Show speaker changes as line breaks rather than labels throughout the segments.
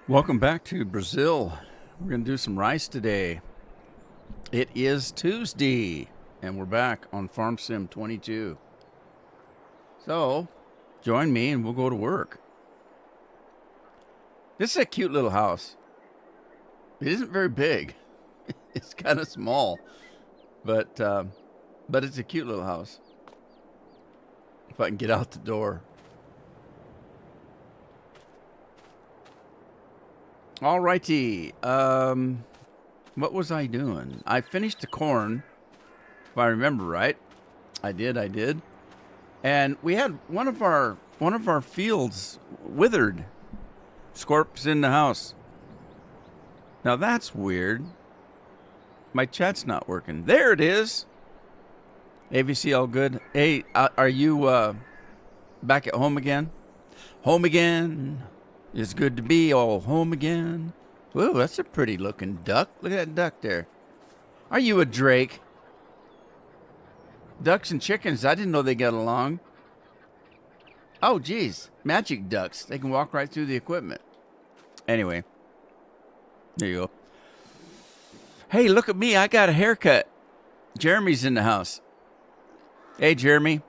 Welcome back to Brazil. We're going to do some rice today. It is Tuesday, and we're back on Farm Sim 22. So, join me and we'll go to work. This is a cute little house. It isn't very big. It's kind of small, but it's a cute little house. If I can get out the door. All righty. What was I doing? I finished the corn, if I remember right. I did. And we had one of our fields withered. Scorp's in the house. Now that's weird. My chat's not working. There it is. ABC, all good. Hey, are you back at home again? Home again. It's good to be all home again. Whoa, that's a pretty looking duck. Look at that duck there. Are you a drake? Ducks and chickens, I didn't know they got along. Oh, geez. Magic ducks. They can walk right through the equipment. Anyway. There you go. Hey, look at me. I got a haircut. Jeremy's in the house. Hey, Jeremy.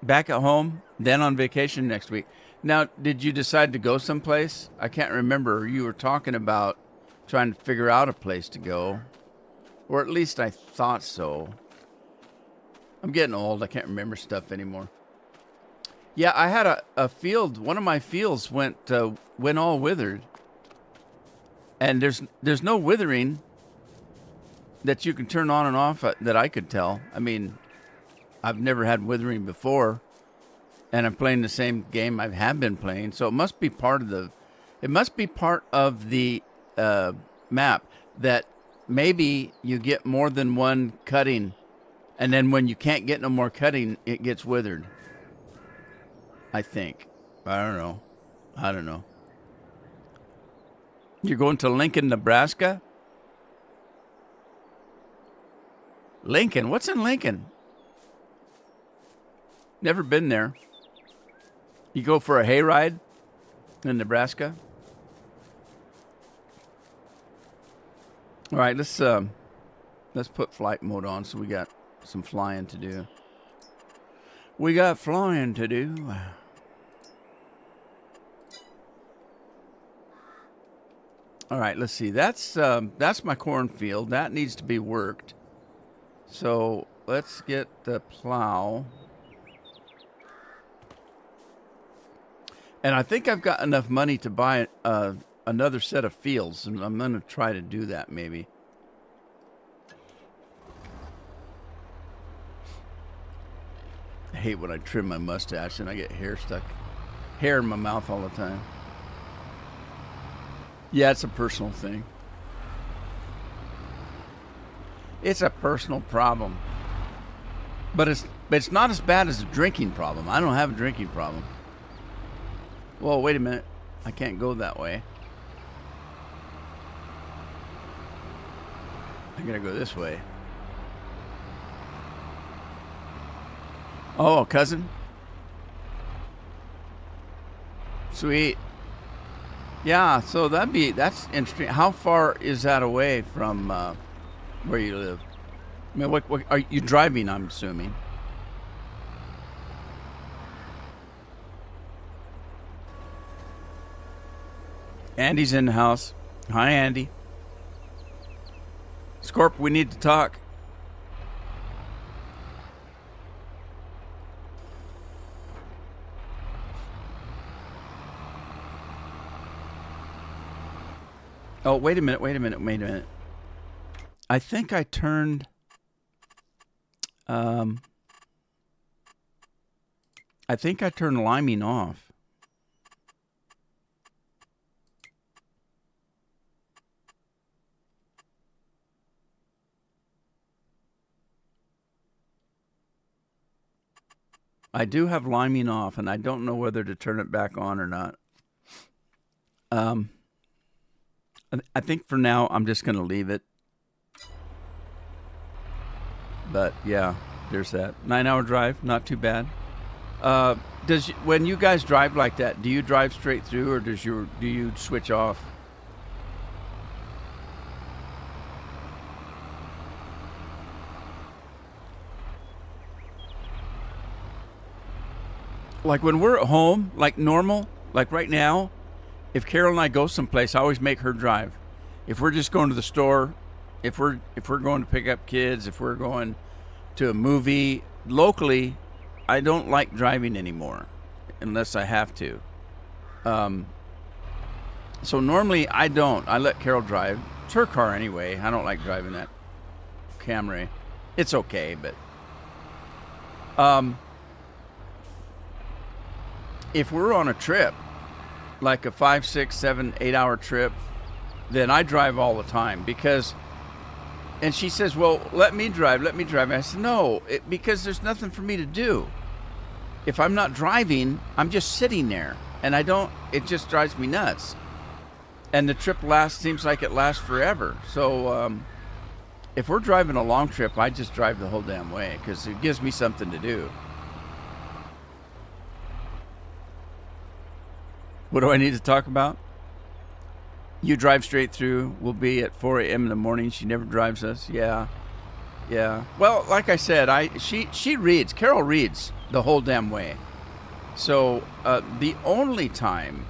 Back at home, then on vacation next week. Now, did you decide to go someplace? I can't remember. You were talking about trying to figure out a place to go. Or at least I thought so. I'm getting old. I can't remember stuff anymore. Yeah, I had a field. One of my fields went all withered. And there's no withering that you can turn on and off that I could tell. I mean, I've never had withering before. And I'm playing the same game I have been playing, so it must be part of the map that maybe you get more than one cutting, and then when you can't get no more cutting, it gets withered. I think. I don't know. You're going to Lincoln, Nebraska? Lincoln? What's in Lincoln? Never been there. You go for a hayride in Nebraska? All right, let's put flight mode on so we got some flying to do. We got flying to do. All right, let's see. That's my cornfield. That needs to be worked. So let's get the plow. And I think I've got enough money to buy another set of fields, and I'm going to try to do that maybe. I hate when I trim my mustache and I get hair in my mouth all the time. Yeah, it's a personal thing. It's a personal problem. But it's not as bad as a drinking problem. I don't have a drinking problem. Whoa, wait a minute. I can't go that way. I gotta go this way. Oh, cousin? Sweet. Yeah, so that's interesting. How far is that away from where you live? I mean, what are you driving, I'm assuming? Andy's in the house. Hi, Andy. Scorp, we need to talk. Oh, wait a minute. I think I turned... liming off. I do have liming off, and I don't know whether to turn it back on or not. I think for now, I'm just going to leave it. But, yeah, there's that. 9-hour drive, not too bad. When you guys drive like that, do you drive straight through, or do you switch off? like when we're at home, like normal, like right now, if Carol and I go someplace, I always make her drive. If we're just going to the store, if we're going to pick up kids, if we're going to a movie locally, I don't like driving anymore unless I have to. So normally I don't. I let Carol drive. It's her car anyway. I don't like driving that Camry. It's okay, but if we're on a trip, like a 5, 6, 7, 8 hour trip, then I drive all the time because, and she says, well, let me drive. And I said, no, because there's nothing for me to do. If I'm not driving, I'm just sitting there and it just drives me nuts. And the trip seems like it lasts forever. So if we're driving a long trip, I just drive the whole damn way because it gives me something to do. What do I need to talk about? You drive straight through. We'll be at 4 a.m. in the morning. She never drives us. Yeah. Well, like I said, she reads. Carol reads the whole damn way. So the only time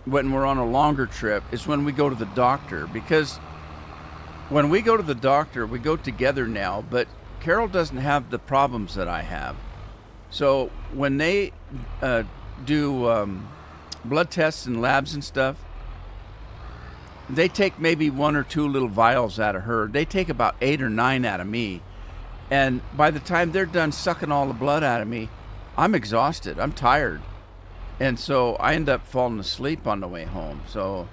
when we're on a longer trip is when we go to the doctor, because when we go to the doctor, we go together now, but Carol doesn't have the problems that I have. So when they do blood tests and labs and stuff, they take maybe 1 or 2 little vials out of her. They take about 8 or 9 out of me. And by the time they're done sucking all the blood out of me, I'm exhausted. I'm tired. And so I end up falling asleep on the way home. So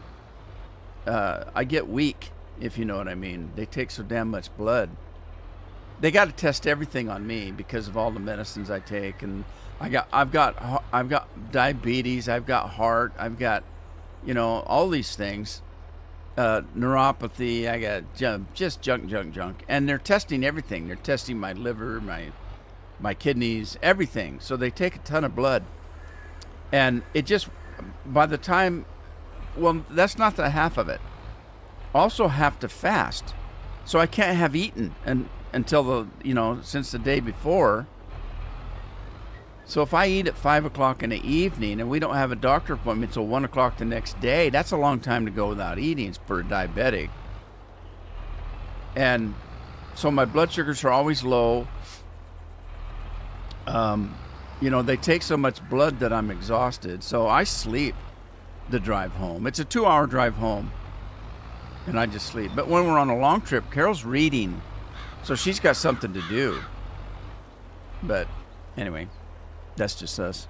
I get weak, if you know what I mean. They take so damn much blood. They got to test everything on me because of all the medicines I take, and I've got diabetes, I've got heart, I've got, all these things, neuropathy. I got just junk, and they're testing everything. They're testing my liver, my kidneys, everything. So they take a ton of blood, and it just, by the time, well, that's not the half of it. Also have to fast, so I can't have eaten until since the day before. So if I eat at 5 o'clock in the evening and we don't have a doctor appointment until 1 o'clock the next day, that's a long time to go without eating for a diabetic. And so my blood sugars are always low. They take so much blood that I'm exhausted. So I sleep the drive home. It's a 2-hour drive home, and I just sleep. But when we're on a long trip, Carol's reading, so she's got something to do. But anyway, that's just us.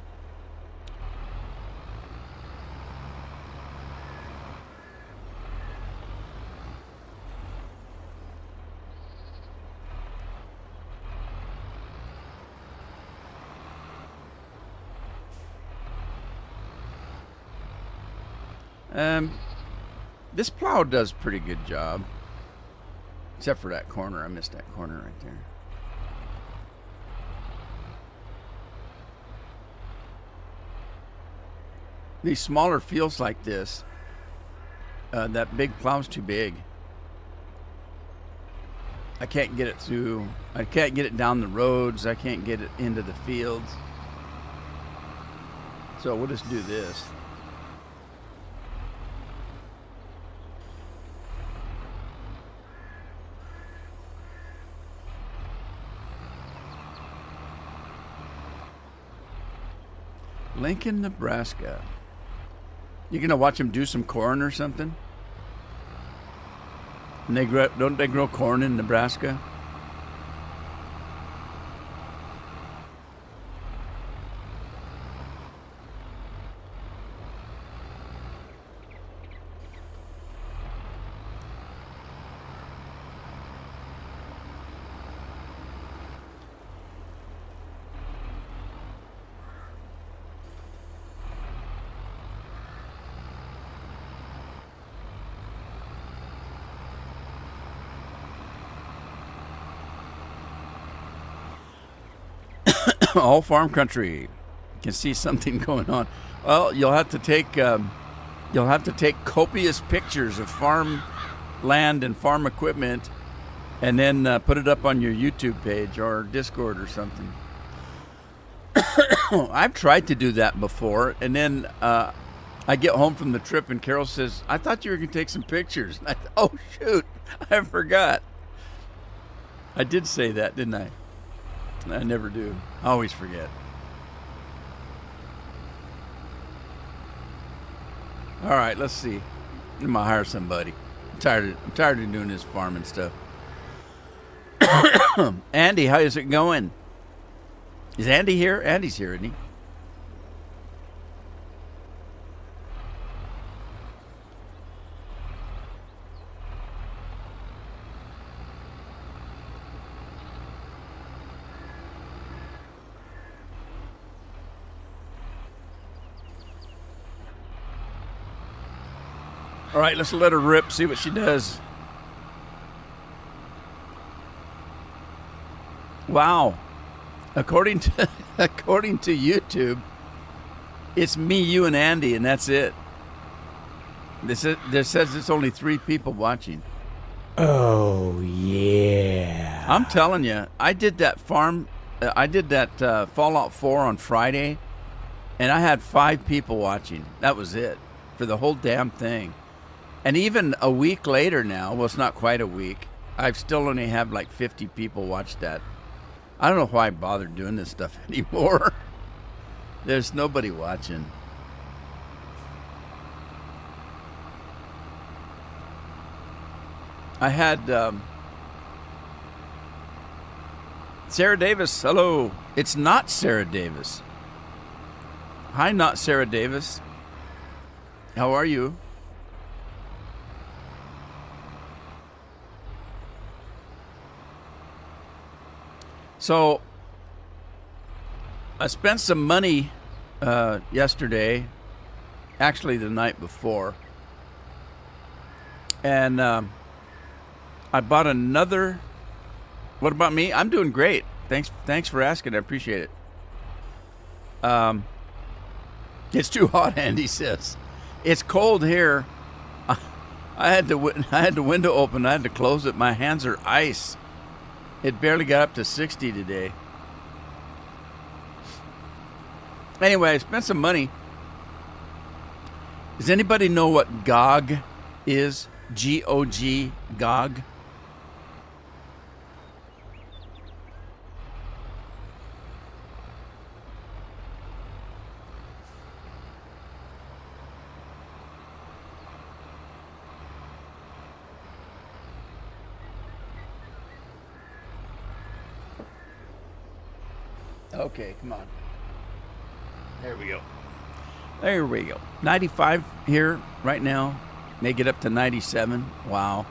This plow does a pretty good job. Except for that corner. I missed that corner right there. These smaller fields like this, that big plow's too big. I can't get it through. I can't get it down the roads. I can't get it into the fields. So we'll just do this. Lincoln, Nebraska. You gonna watch them do some corn or something? And don't they grow corn in Nebraska? All farm country. You can see something going on. Well, you'll have to take copious pictures of farm land and farm equipment, and then put it up on your YouTube page or Discord or something. I've tried to do that before, and then I get home from the trip, and Carol says, "I thought you were going to take some pictures." And oh, shoot, I forgot. I did say that, didn't I? I never do. I always forget. All right, let's see. I'm gonna hire somebody. I'm tired of doing this farming stuff. Andy, how is it going? Is Andy here? Andy's here, isn't he? All right, let's let her rip, see what she does. Wow. According to YouTube, it's me, you, and Andy, and that's it. This says it's only 3 people watching.
Oh, yeah.
I'm telling you, I did that Fallout 4 on Friday, and I had 5 people watching. That was it for the whole damn thing. And even a week later now, well, it's not quite a week, I've still only have like 50 people watch that. I don't know why I bothered doing this stuff anymore. There's nobody watching. I had Sarah Davis. Hello. It's not Sarah Davis. Hi, not Sarah Davis. How are you? So, I spent some money yesterday, actually the night before, and I bought another. What about me? I'm doing great. Thanks for asking. I appreciate it. It's too hot, Andy says. It's cold here. I had the window open. I had to close it. My hands are ice. It barely got up to 60 today. Anyway, I spent some money. Does anybody know what GOG is? G-O-G, GOG? Okay, come on. There we go. There we go. 95 here right now. May get up to 97. Wow.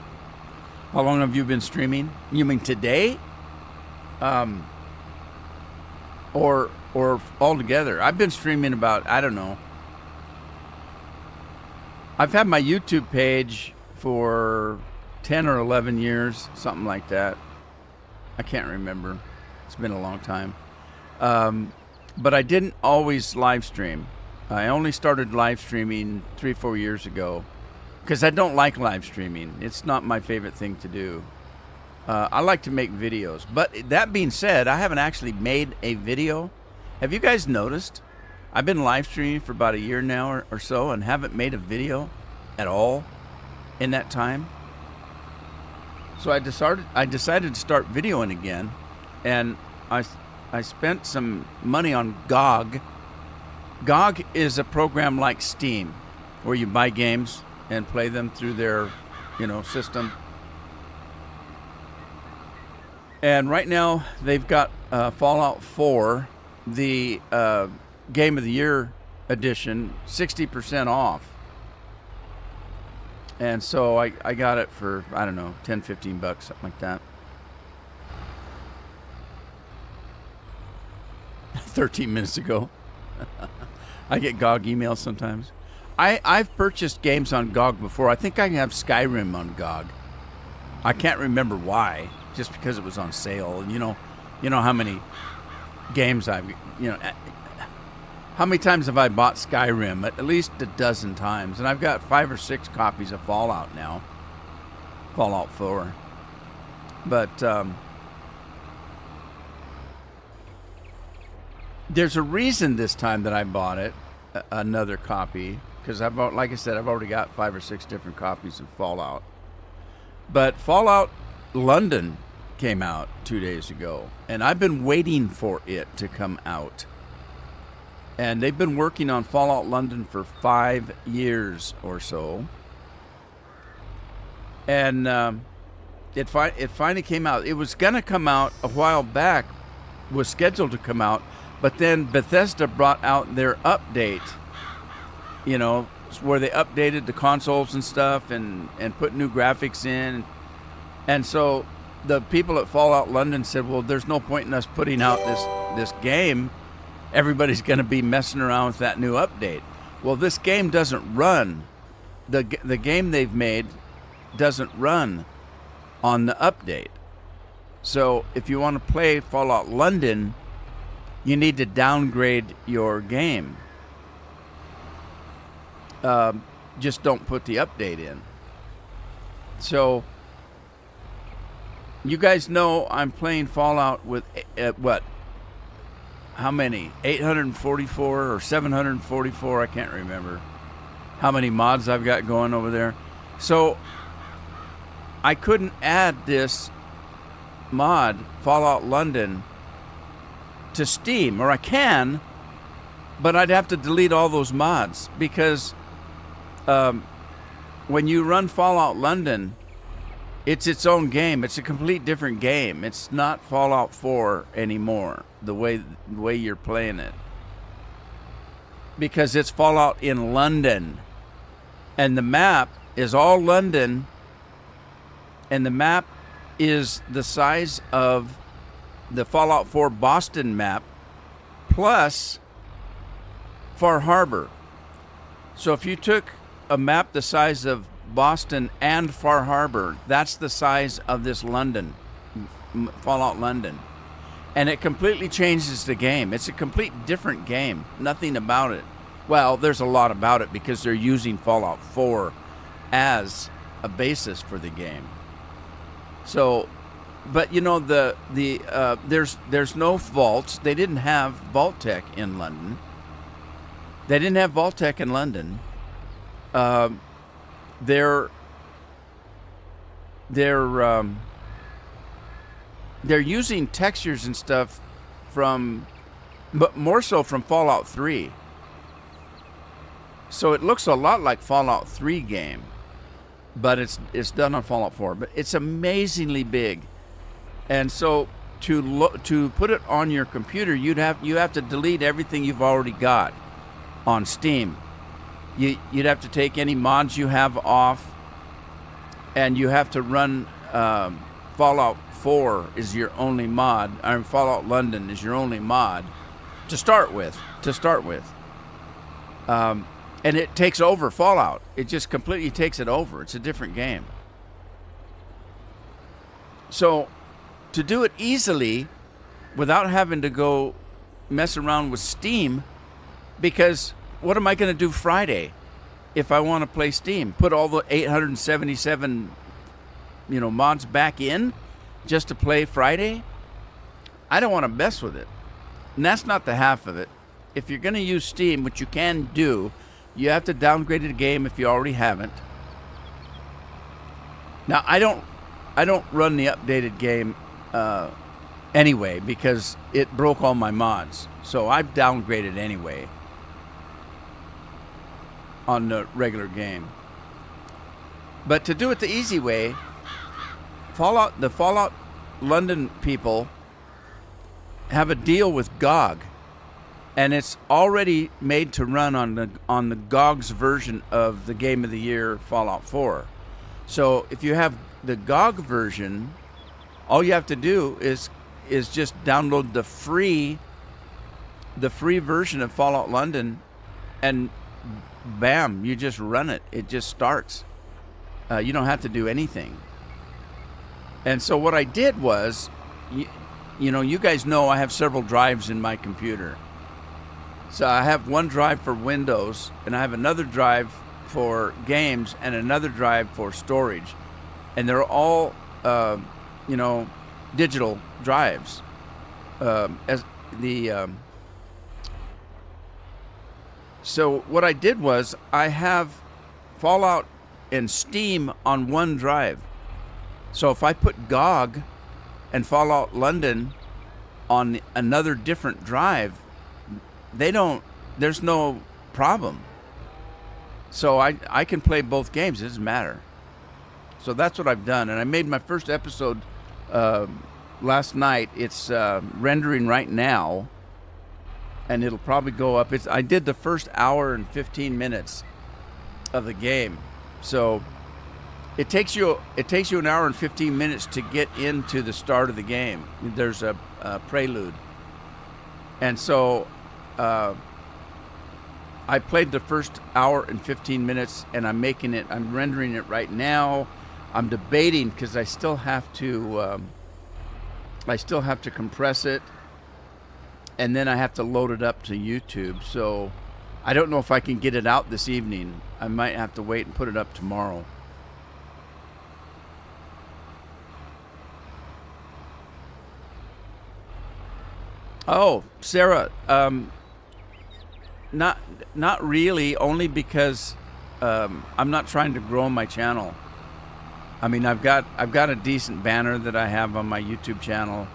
How long have you been streaming? You mean today? Or altogether? I've been streaming about, I don't know. I've had my YouTube page for 10 or 11 years, something like that. I can't remember. It's been a long time. But I didn't always live stream. I only started live streaming 3-4 years ago because I don't like live streaming. It's not my favorite thing to do. I like to make videos. But that being said, I haven't actually made a video. Have you guys noticed? I've been live streaming for about a year now or so and haven't made a video at all in that time. So I decided to start videoing again, and I spent some money on GOG. GOG is a program like Steam, where you buy games and play them through their, system. And right now they've got Fallout 4, the Game of the Year edition, 60% off. And so I got it for, I don't know, 10, 15 bucks, something like that. 13 minutes ago. I get GOG emails sometimes. I've purchased games on GOG before. I think I have Skyrim on GOG. I can't remember why, just because it was on sale. And you know how many games how many times have I bought Skyrim? At least a dozen times. And I've got 5 or 6 copies of Fallout now. Fallout 4. There's a reason this time that I bought it, another copy, because like I said, I've already got 5 or 6 different copies of Fallout. But Fallout London came out 2 days ago, and I've been waiting for it to come out. And they've been working on Fallout London for 5 years or so. And it finally came out. It was going to come out a while back, was scheduled to come out, but then Bethesda brought out their update, where they updated the consoles and stuff and put new graphics in. And so the people at Fallout London said, well, there's no point in us putting out this game. Everybody's going to be messing around with that new update. Well, this game doesn't run. The game they've made doesn't run on the update. So if you want to play Fallout London, you need to downgrade your game. Just don't put the update in. So you guys know I'm playing Fallout with what? How many? 844 or 744? I can't remember how many mods I've got going over there. So I couldn't add this mod, Fallout London, to Steam, or I can, but I'd have to delete all those mods because when you run Fallout London, it's its own game. It's a complete different game. It's not Fallout 4 anymore, the way you're playing it. Because it's Fallout in London. And the map is all London. And the map is the size of the Fallout 4 Boston map plus Far Harbor. So if you took a map the size of Boston and Far Harbor, that's the size of this London, Fallout London. And it completely changes the game. It's a complete different game. Nothing about it. Well, there's a lot about it because they're using Fallout 4 as a basis for the game. So, but there's no vaults. They didn't have Vault Tech in London. They're using textures and stuff but more so from Fallout 3. So it looks a lot like Fallout 3 game, but it's done on Fallout 4. But it's amazingly big, and so to put it on your computer, you have to delete everything you've already got on Steam. You'd have to take any mods you have off, and you have to run Fallout 4 is your only mod. Fallout London is your only mod to start with. And it takes over Fallout. It just completely takes it over. It's a different game. So to do it easily without having to go mess around with Steam, because what am I going to do Friday if I want to play Steam? Put all the 877 mods back in just to play Friday? I don't want to mess with it. And that's not the half of it. If you're going to use Steam, which you can do, you have to downgrade the game if you already haven't. Now, I don't run the updated game anyway because it broke all my mods. So I've downgraded anyway on the regular game. But to do it the easy way, the Fallout London people have a deal with GOG, and it's already made to run on the GOG's version of the Game of the Year Fallout 4. So if you have the GOG version, all you have to do is just download the free version of Fallout London, and bam, you just run it. It just starts. You don't have to do anything. And so what I did was, you guys know I have several drives in my computer. So I have one drive for Windows, and I have another drive for games, and another drive for storage. And they're all, digital drives. As the So what I did was I have Fallout and Steam on one drive. So if I put GOG and Fallout London on another different drive, there's no problem. So I can play both games. It doesn't matter. So that's what I've done. And I made my first episode last night. It's rendering right now, and it'll probably go up. I did the first hour and 15 minutes of the game. So it takes you an hour and 15 minutes to get into the start of the game. There's a prelude. And so I played the first hour and 15 minutes, and I'm rendering it right now. I'm debating because I still have to compress it, and then I have to load it up to YouTube. So I don't know if I can get it out this evening. I might have to wait and put it up tomorrow. Oh, Sarah, not really, only because I'm not trying to grow my channel. I mean, I've got a decent banner that I have on my YouTube channel,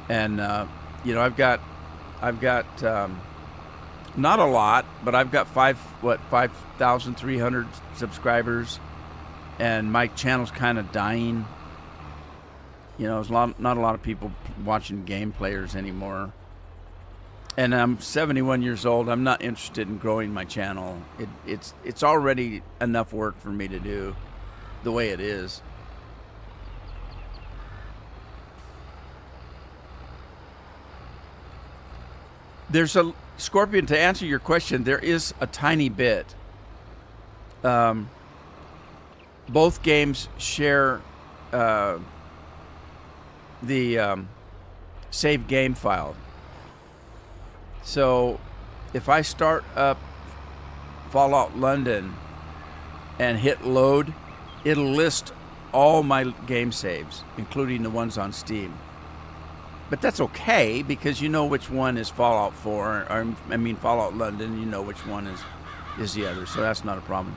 and I've got not a lot, but I've got 5,300 subscribers, and my channel's kind of dying. There's not a lot of people watching game players anymore. And I'm 71 years old. I'm not interested in growing my channel. It's already enough work for me to do the way it is. There's a Scorpion, to answer your question, there is a tiny bit. Both games share the save game file. So if I start up Fallout London and hit load, it'll list all my game saves, including the ones on Steam. But that's okay, because you know which one is Fallout 4, or Fallout London, you know which one is the other, so that's not a problem.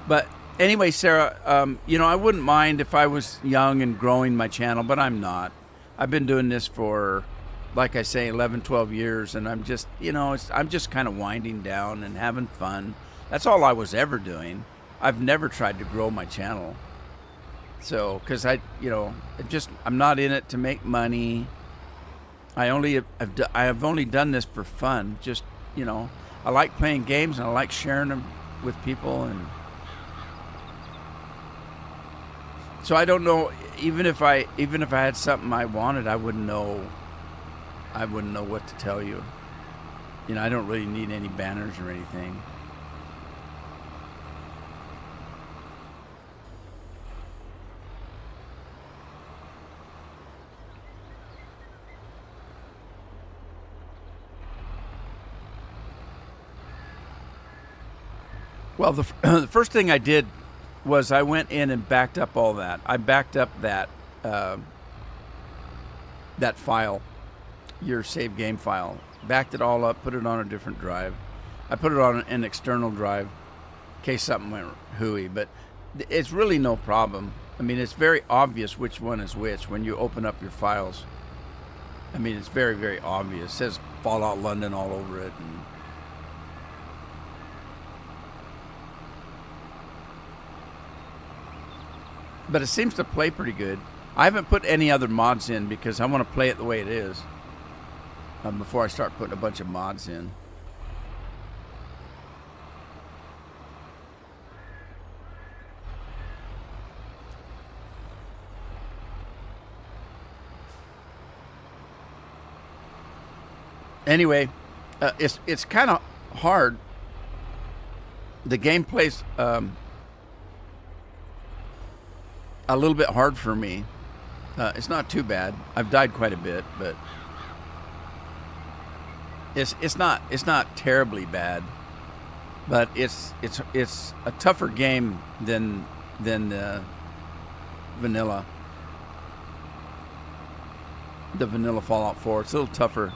But anyway, Sarah, I wouldn't mind if I was young and growing my channel, but I'm not. I've been doing this for, like I say, 11, 12 years, and I'm just, I'm just kind of winding down and having fun. That's all I was ever doing. I've never tried to grow my channel. So, because I'm not in it to make money. I have only done this for fun. Just, I like playing games, and I like sharing them with people, and so I don't know. Even if I had something I wanted, I wouldn't know what to tell you. I don't really need any banners or anything. Well, the first thing I did was I went in and backed up all that. I backed up that file, your save game file. Backed it all up, put it on a different drive. I put it on an external drive in case something went hooey, but it's really no problem. It's very obvious which one is which when you open up your files. It's very, very obvious. It says Fallout London all over it. But it seems to play pretty good. I haven't put any other mods in because I want to play it the way it is before I start putting a bunch of mods in. Anyway, it's kind of hard. The gameplay's a little bit hard for me. It's not too bad. I've died quite a bit, but it's not terribly bad. But it's a tougher game than vanilla. The vanilla Fallout 4. It's a little tougher.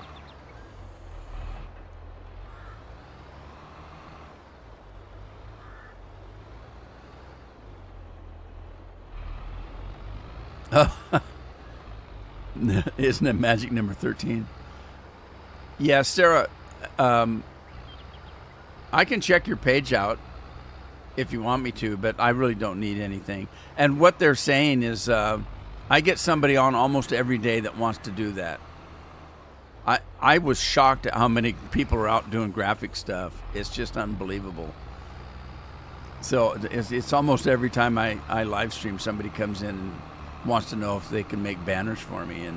Isn't it magic number 13? Yeah, Sarah, I can check your page out if you want me to, but I really don't need anything. And what they're saying is I get somebody on almost every day that wants to do that. I was shocked at how many people are out doing graphic stuff. It's just unbelievable. So it's almost every time I live stream, somebody comes in and wants to know if they can make banners for me.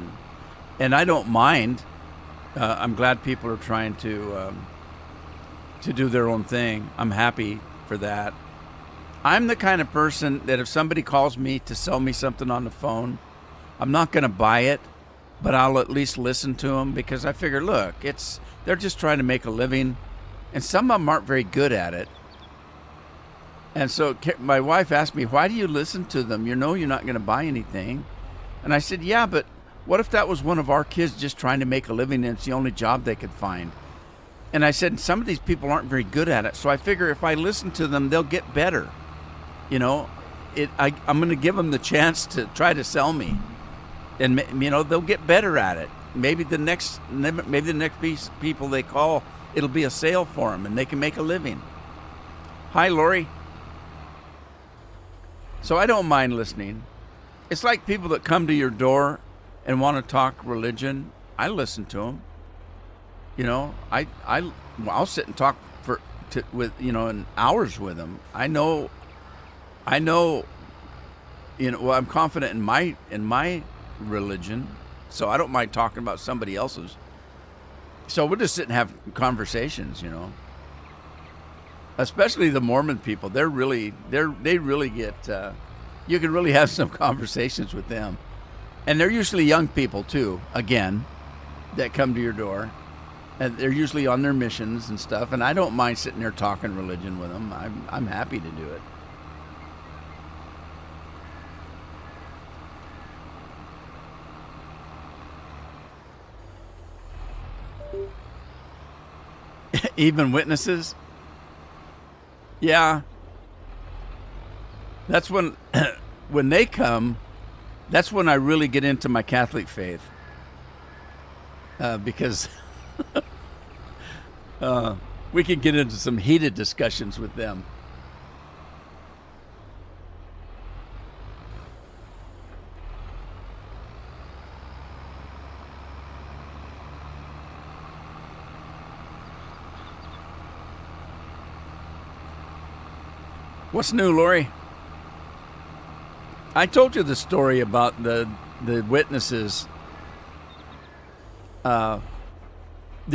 And I don't mind. I'm glad people are trying to do their own thing. I'm happy for that. I'm the kind of person that if somebody calls me to sell me something on the phone, I'm not going to buy it, but I'll at least listen to them because I figure, look, they're just trying to make a living, and some of them aren't very good at it. And so my wife asked me, why do you listen to them? You know you're not going to buy anything. And I said, yeah, but what if that was one of our kids just trying to make a living and it's the only job they could find? And I said, some of these people aren't very good at it, so I figure if I listen to them, they'll get better. You know, I'm going to give them the chance to try to sell me. And, you know, they'll get better at it. Maybe the next people they call, it'll be a sale for them and they can make a living. Hi, Lori. So I don't mind listening. It's like people that come to your door and want to talk religion. I listen to them. You know, I'll sit and talk with in hours with them. I know. You know, well, I'm confident in my religion, so I don't mind talking about somebody else's. So we'll just sit and have conversations. You know, especially the Mormon people. They really get. You can really have some conversations with them, and they're usually young people too. Again, that come to your door. And they're usually on their missions and stuff, and I don't mind sitting there talking religion with them. I'm happy to do it. Even witnesses? Yeah. That's when they come, that's when I really get into my Catholic faith. Because we can get into some heated discussions with them. What's new, Lori? I told you the story about the witnesses. There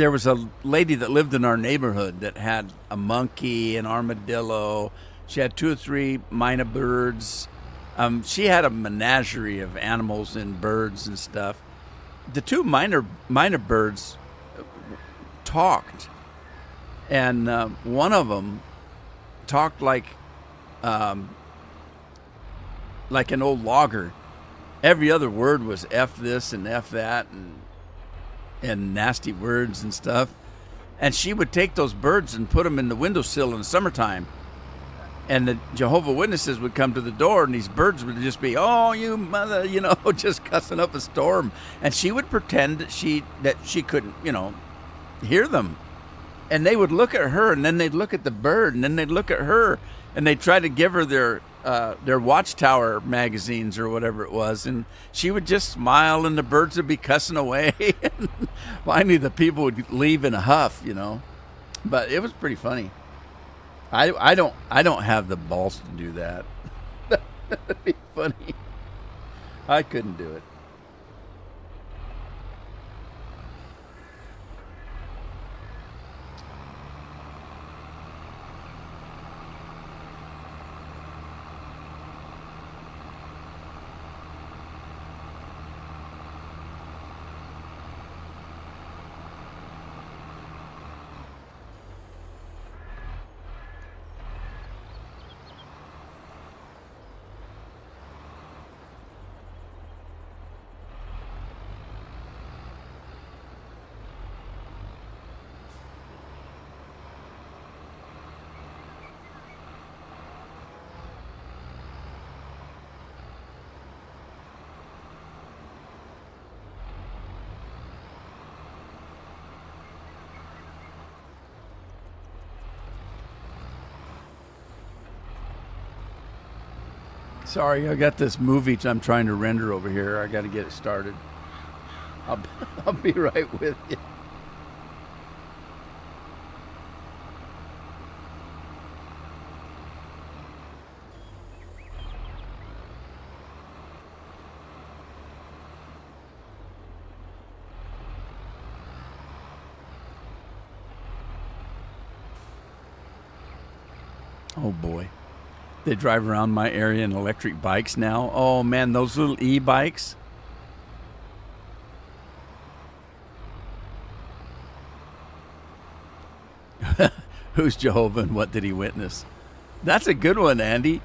was a lady that lived in our neighborhood that had a monkey, an armadillo. She had 2 or 3 minor birds. She had a menagerie of animals and birds and stuff. The 2 minor birds talked, and one of them talked like an old logger. Every other word was F this and F that and nasty words and stuff. And she would take those birds and put them in the windowsill in the summertime. And the Jehovah's Witnesses would come to the door, and these birds would just be, oh, you mother, just cussing up a storm. And she would pretend that she couldn't, hear them. And they would look at her, and then they'd look at the bird, and then they'd look at her, and they'd try to give her their Watchtower magazines or whatever it was, and she would just smile, and the birds would be cussing away. And finally, the people would leave in a huff, But it was pretty funny. I don't have the balls to do that. That'd be funny. I couldn't do it. Sorry, I got this movie I'm trying to render over here. I got to get it started. I'll, I'll be right with you. Oh boy. They drive around my area in electric bikes now. Oh man, those little e-bikes. Who's Jehovah and what did he witness? That's a good one, Andy.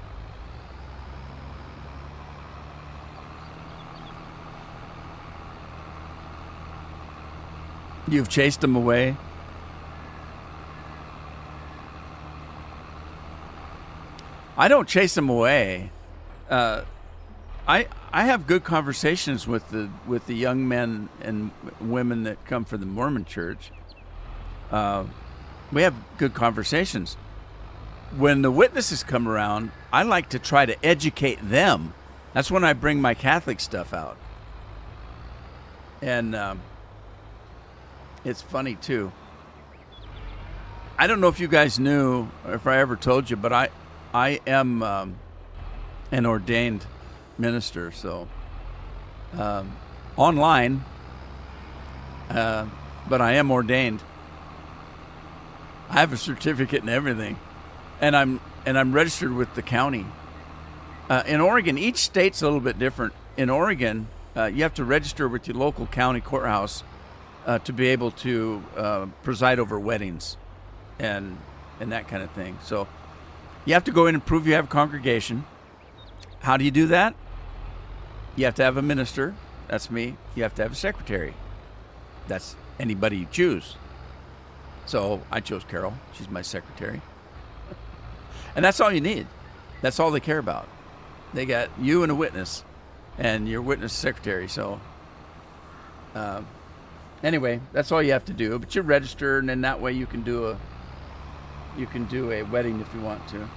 You've chased them away. I don't chase them away. I have good conversations with the young men and women that come from the Mormon Church. We have good conversations. When the witnesses come around, I like to try to educate them. That's when I bring my Catholic stuff out. And it's funny too. I don't know if you guys knew, or if I ever told you, but I am an ordained minister, so online, but I am ordained. I have a certificate and everything, and I'm registered with the county. In Oregon, each state's a little bit different. In Oregon, you have to register with your local county courthouse to be able to preside over weddings and that kind of thing. So you have to go in and prove you have a congregation. How do you do that? You have to have a minister. That's me. You have to have a secretary. That's anybody you choose. So I chose Carol. She's my secretary. And that's all you need. That's all they care about. They got you and a witness, and your witness secretary. So anyway, that's all you have to do. But you're registered, and then that way you can do a wedding if you want to.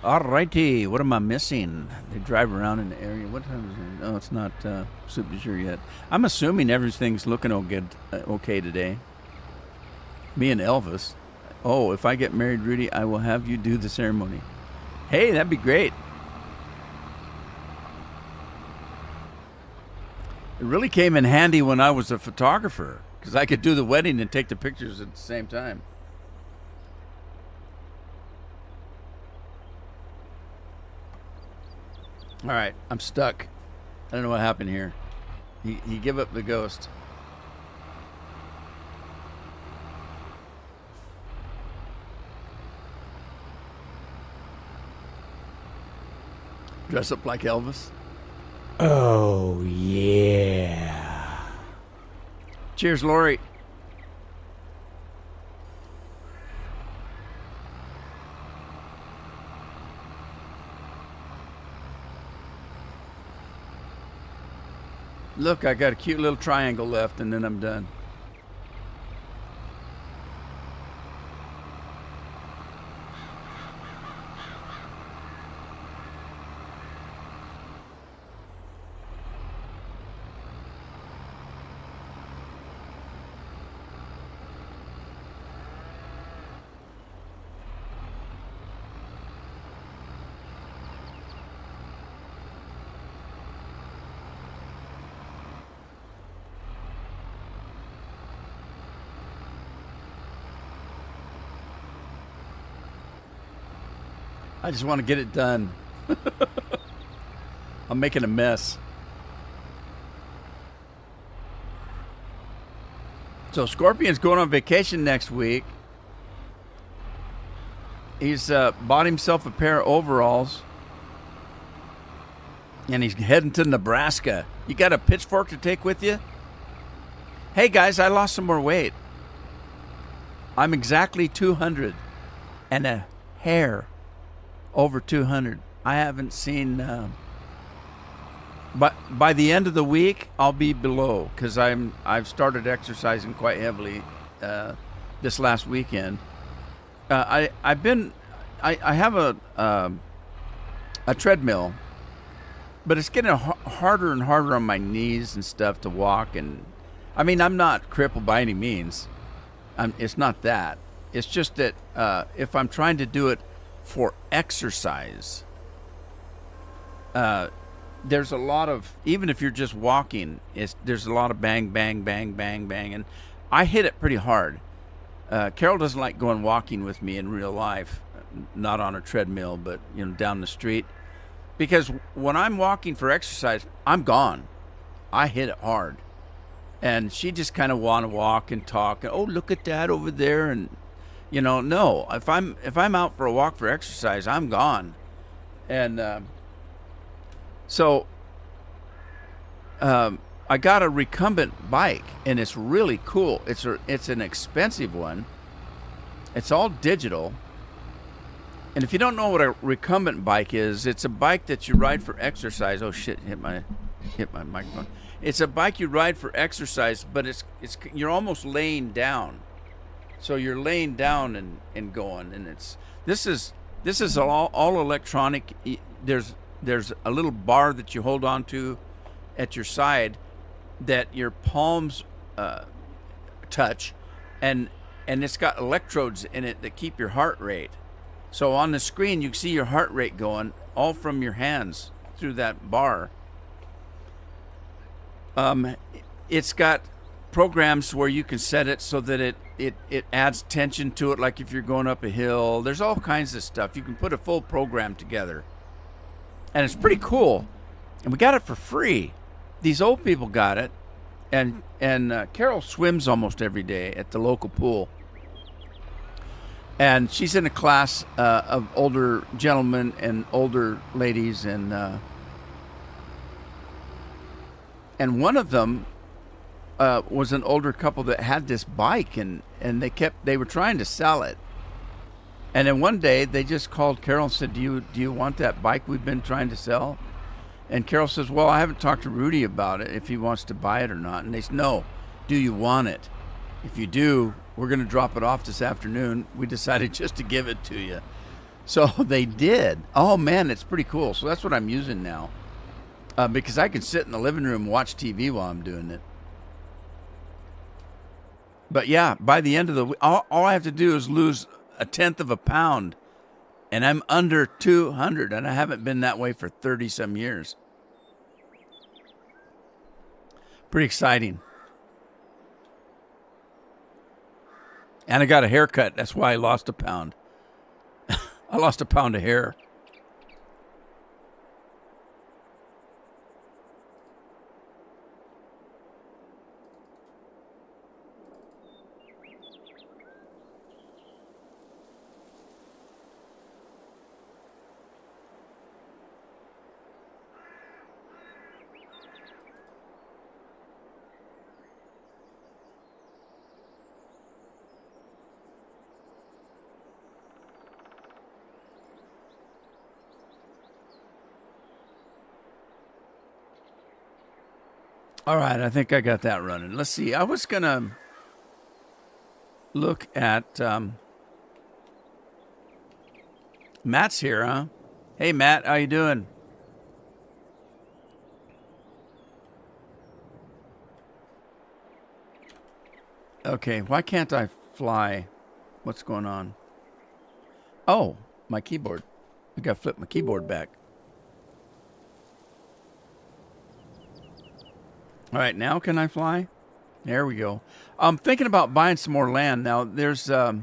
Alrighty, what am I missing? They drive around in the area. What time is it? Oh, it's not soup du jour yet. I'm assuming everything's looking okay today. Me and Elvis. Oh, if I get married, Rudy, I will have you do the ceremony. Hey, that'd be great. It really came in handy when I was a photographer, because I could do the wedding and take the pictures at the same time. All right, I'm stuck. I don't know what happened here. He gave up the ghost. Dress up like Elvis.
Oh, yeah.
Cheers, Lori. Look, I got a cute little triangle left, and then I'm done. I just want to get it done. I'm making a mess. So Scorpion's going on vacation next week. He's bought himself a pair of overalls. And he's heading to Nebraska. You got a pitchfork to take with you? Hey guys, I lost some more weight. I'm exactly 200 and a hair over 200. I haven't seen, but by the end of the week, I'll be below because I've started exercising quite heavily this last weekend. I have a treadmill, but it's getting harder and harder on my knees and stuff to walk. And I mean, I'm not crippled by any means. It's not that. It's just that if I'm trying to do it for exercise, there's a lot of, even if you're just walking, there's a lot of bang, bang, bang, bang, bang. And I hit it pretty hard. Carol doesn't like going walking with me in real life, not on a treadmill, but down the street. Because when I'm walking for exercise, I'm gone. I hit it hard. And she just kind of want to walk and talk. And, oh, look at that over there. And, no, if I'm out for a walk for exercise, I'm gone. And so I got a recumbent bike, and it's really cool. It's an expensive one. It's all digital. And if you don't know what a recumbent bike is, it's a bike that you ride for exercise. Oh shit! Hit my microphone. It's a bike you ride for exercise, but you're almost laying down. So you're laying down and going, and this is all electronic. There's a little bar that you hold on to at your side that your palms touch, and it's got electrodes in it that keep your heart rate. So on the screen, you can see your heart rate going all from your hands through that bar. It's got programs where you can set it so that it adds tension to it, like if you're going up a hill. There's all kinds of stuff. You can put a full program together. And it's pretty cool. And we got it for free. These old people got it. And Carol swims almost every day at the local pool. And she's in a class of older gentlemen and older ladies, and one of them was an older couple that had this bike, and they were trying to sell it. And then one day they just called Carol and said, "Do you want that bike we've been trying to sell?" And Carol says, "Well, I haven't talked to Rudy about it, if he wants to buy it or not." And they said, "No, do you want it? If you do, we're going to drop it off this afternoon. We decided just to give it to you." So they did. Oh, man, it's pretty cool. So that's what I'm using now. Because I can sit in the living room and watch TV while I'm doing it. But, yeah, by the end of the week, all I have to do is lose 1/10 of a pound. And I'm under 200. And I haven't been that way for 30-some years. Pretty exciting. And I got a haircut. That's why I lost a pound. I lost a pound of hair. All right, I think I got that running. Let's see. I was going to look at Matt's here, huh? Hey, Matt, how you doing? Okay, why can't I fly? What's going on? Oh, my keyboard. I got to flip my keyboard back. All right, now can I fly? There we go. I'm thinking about buying some more land. Now, there's, I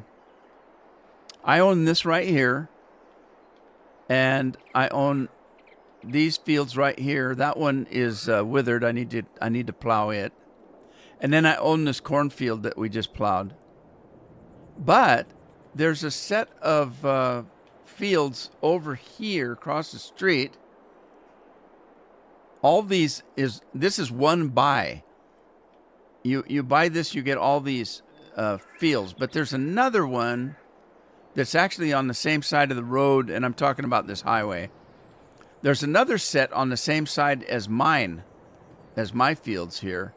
own this right here, and I own these fields right here. That one is withered. I need to plow it. And then I own this cornfield that we just plowed. But there's a set of fields over here across the street. All these this is one buy. You buy this, you get all these fields. But there's another one that's actually on the same side of the road, and I'm talking about this highway. There's another set on the same side as mine, as my fields here,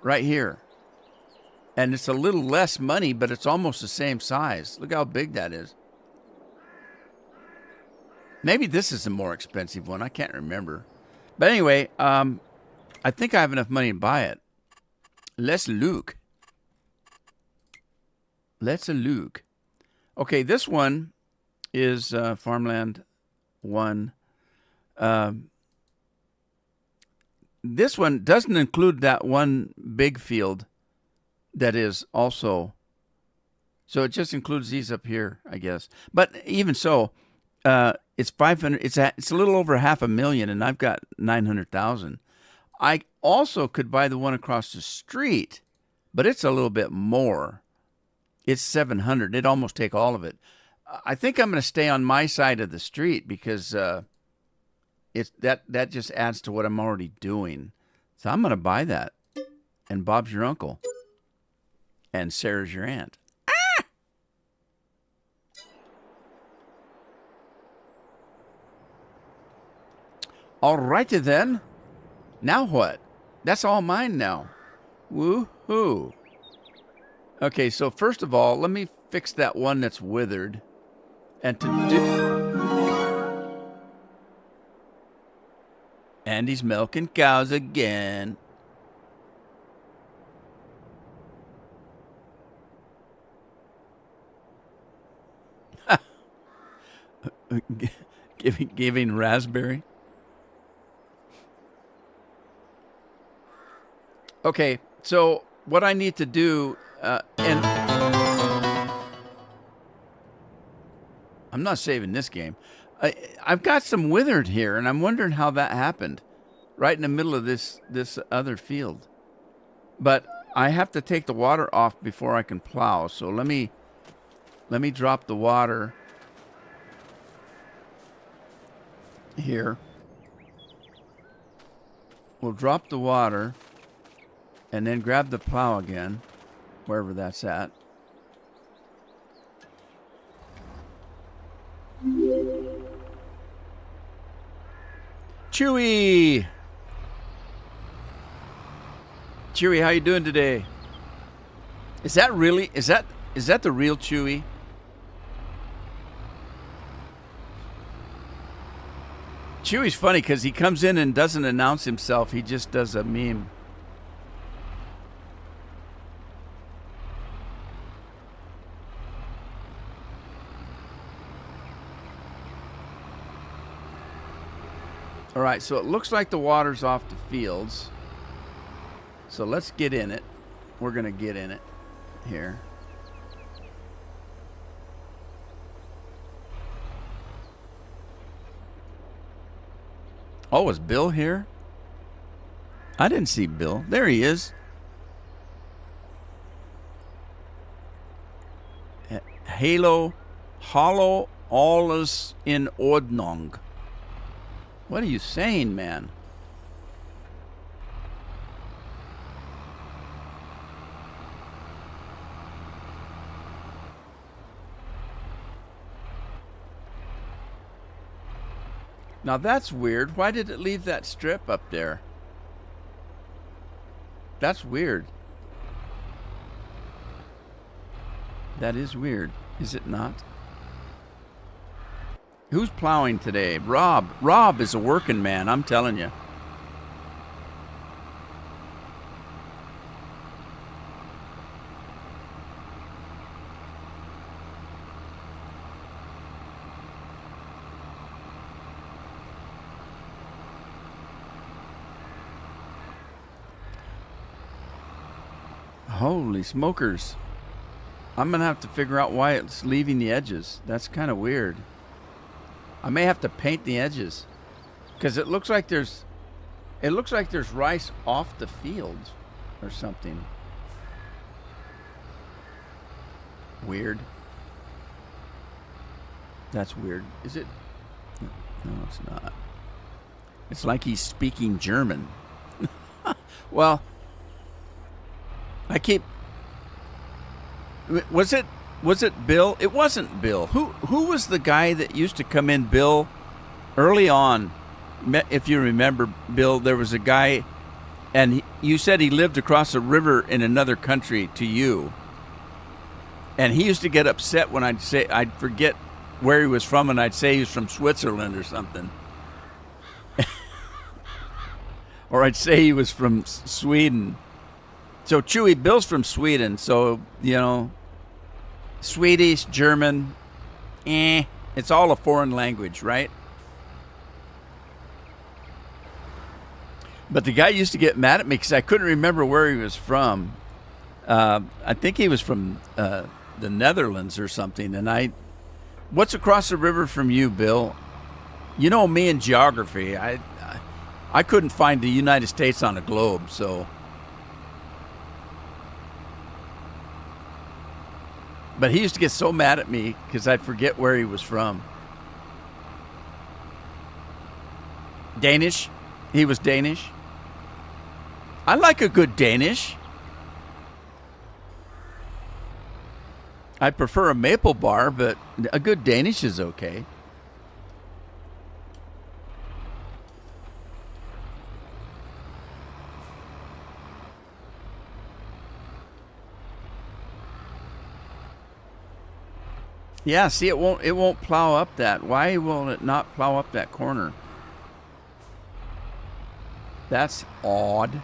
right here. And it's a little less money, but it's almost the same size. Look how big that is. Maybe this is a more expensive one. I can't remember. But anyway, I think I have enough money to buy it. Let's look. Let's look. Okay, this one is Farmland 1. This one doesn't include that one big field that is also. So it just includes these up here, I guess. But even so, it's 500. It's a little over $500,000, and I've got 900,000. I also could buy the one across the street, but it's a little bit more. It's 700. It'd almost take all of it. I think I'm going to stay on my side of the street because it's that just adds to what I'm already doing. So I'm going to buy that. And Bob's your uncle. And Sarah's your aunt. Ah! All righty then. Now what? That's all mine now. Woo-hoo. Okay, so first of all, let me fix that one that's withered. And to do... And he's milking cows again. giving raspberry. Okay, so what I need to do, and I'm not saving this game. I've got some withered here, and I'm wondering how that happened, right in the middle of this other field. But I have to take the water off before I can plow. So let me drop the water here. We'll drop the water. And then grab the plow again, wherever that's at. Chewy! Chewy, how you doing today? Is that the real Chewy? Chewy's funny because he comes in and doesn't announce himself. He just does a meme. All right, so it looks like the water's off the fields. So let's get in it. We're going to get in it here. Oh, is Bill here? I didn't see Bill. There he is. Hollow alles in Ordnung. What are you saying, man? Now that's weird. Why did it leave that strip up there? That's weird. That is weird, is it not? Who's plowing today? Rob. Rob is a working man, I'm telling you. Holy smokers. I'm going to have to figure out why it's leaving the edges. That's kind of weird. I may have to paint the edges because it looks like there's rice off the field. or something. Weird. That's weird. Is it? No, it's not. It's like he's speaking German. Well, I keep. Was it Bill? It wasn't Bill. Who was the guy that used to come in? Bill, early on, if you remember, Bill, there was a guy, and you said he lived across a river in another country to you. And he used to get upset when I'd forget where he was from, and I'd say he was from Switzerland or something. Or I'd say he was from Sweden. So Chewy, Bill's from Sweden, so, Swedish, German, it's all a foreign language, right? But the guy used to get mad at me because I couldn't remember where he was from. I think he was from the Netherlands or something. And what's across the river from you, Bill? You know me in geography. I couldn't find the United States on a globe, so. But he used to get so mad at me because I'd forget where he was from. Danish? He was Danish? I like a good Danish. I prefer a maple bar, but a good Danish is okay. Yeah, see, it won't plow up that. Why will it not plow up that corner? That's odd.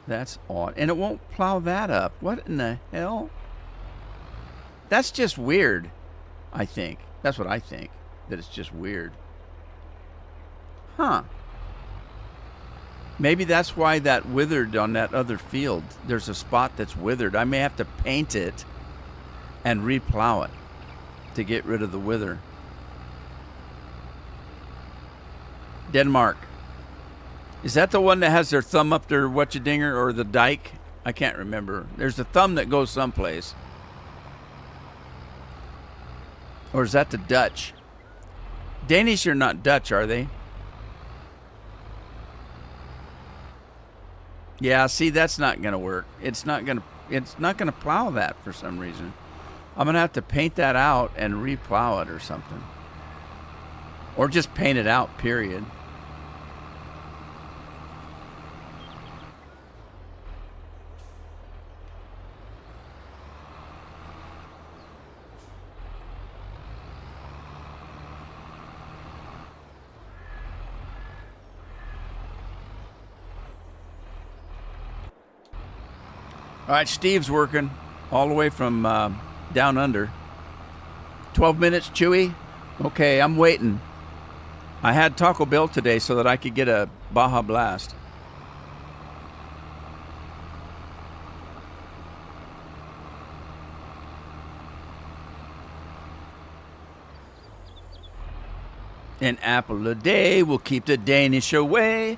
That's odd. And it won't plow that up. What in the hell? That's just weird, I think. That's what I think. That it's just weird. Huh. Maybe that's why that withered on that other field. There's a spot that's withered. I may have to paint it and replow it to get rid of the wither. Denmark. Is that the one that has their thumb up their whatcha-dinger or the dike? I can't remember. There's a thumb that goes someplace. Or is that the Dutch? Danish are not Dutch, are they? Yeah, see, that's not going to work. It's not going to plow that for some reason. I'm going to have to paint that out and replow it or something. Or just paint it out, period. All right, Steve's working all the way from down under. 12 minutes, Chewy? Okay, I'm waiting. I had Taco Bell today so that I could get a Baja Blast. An apple a day will keep the Danish away.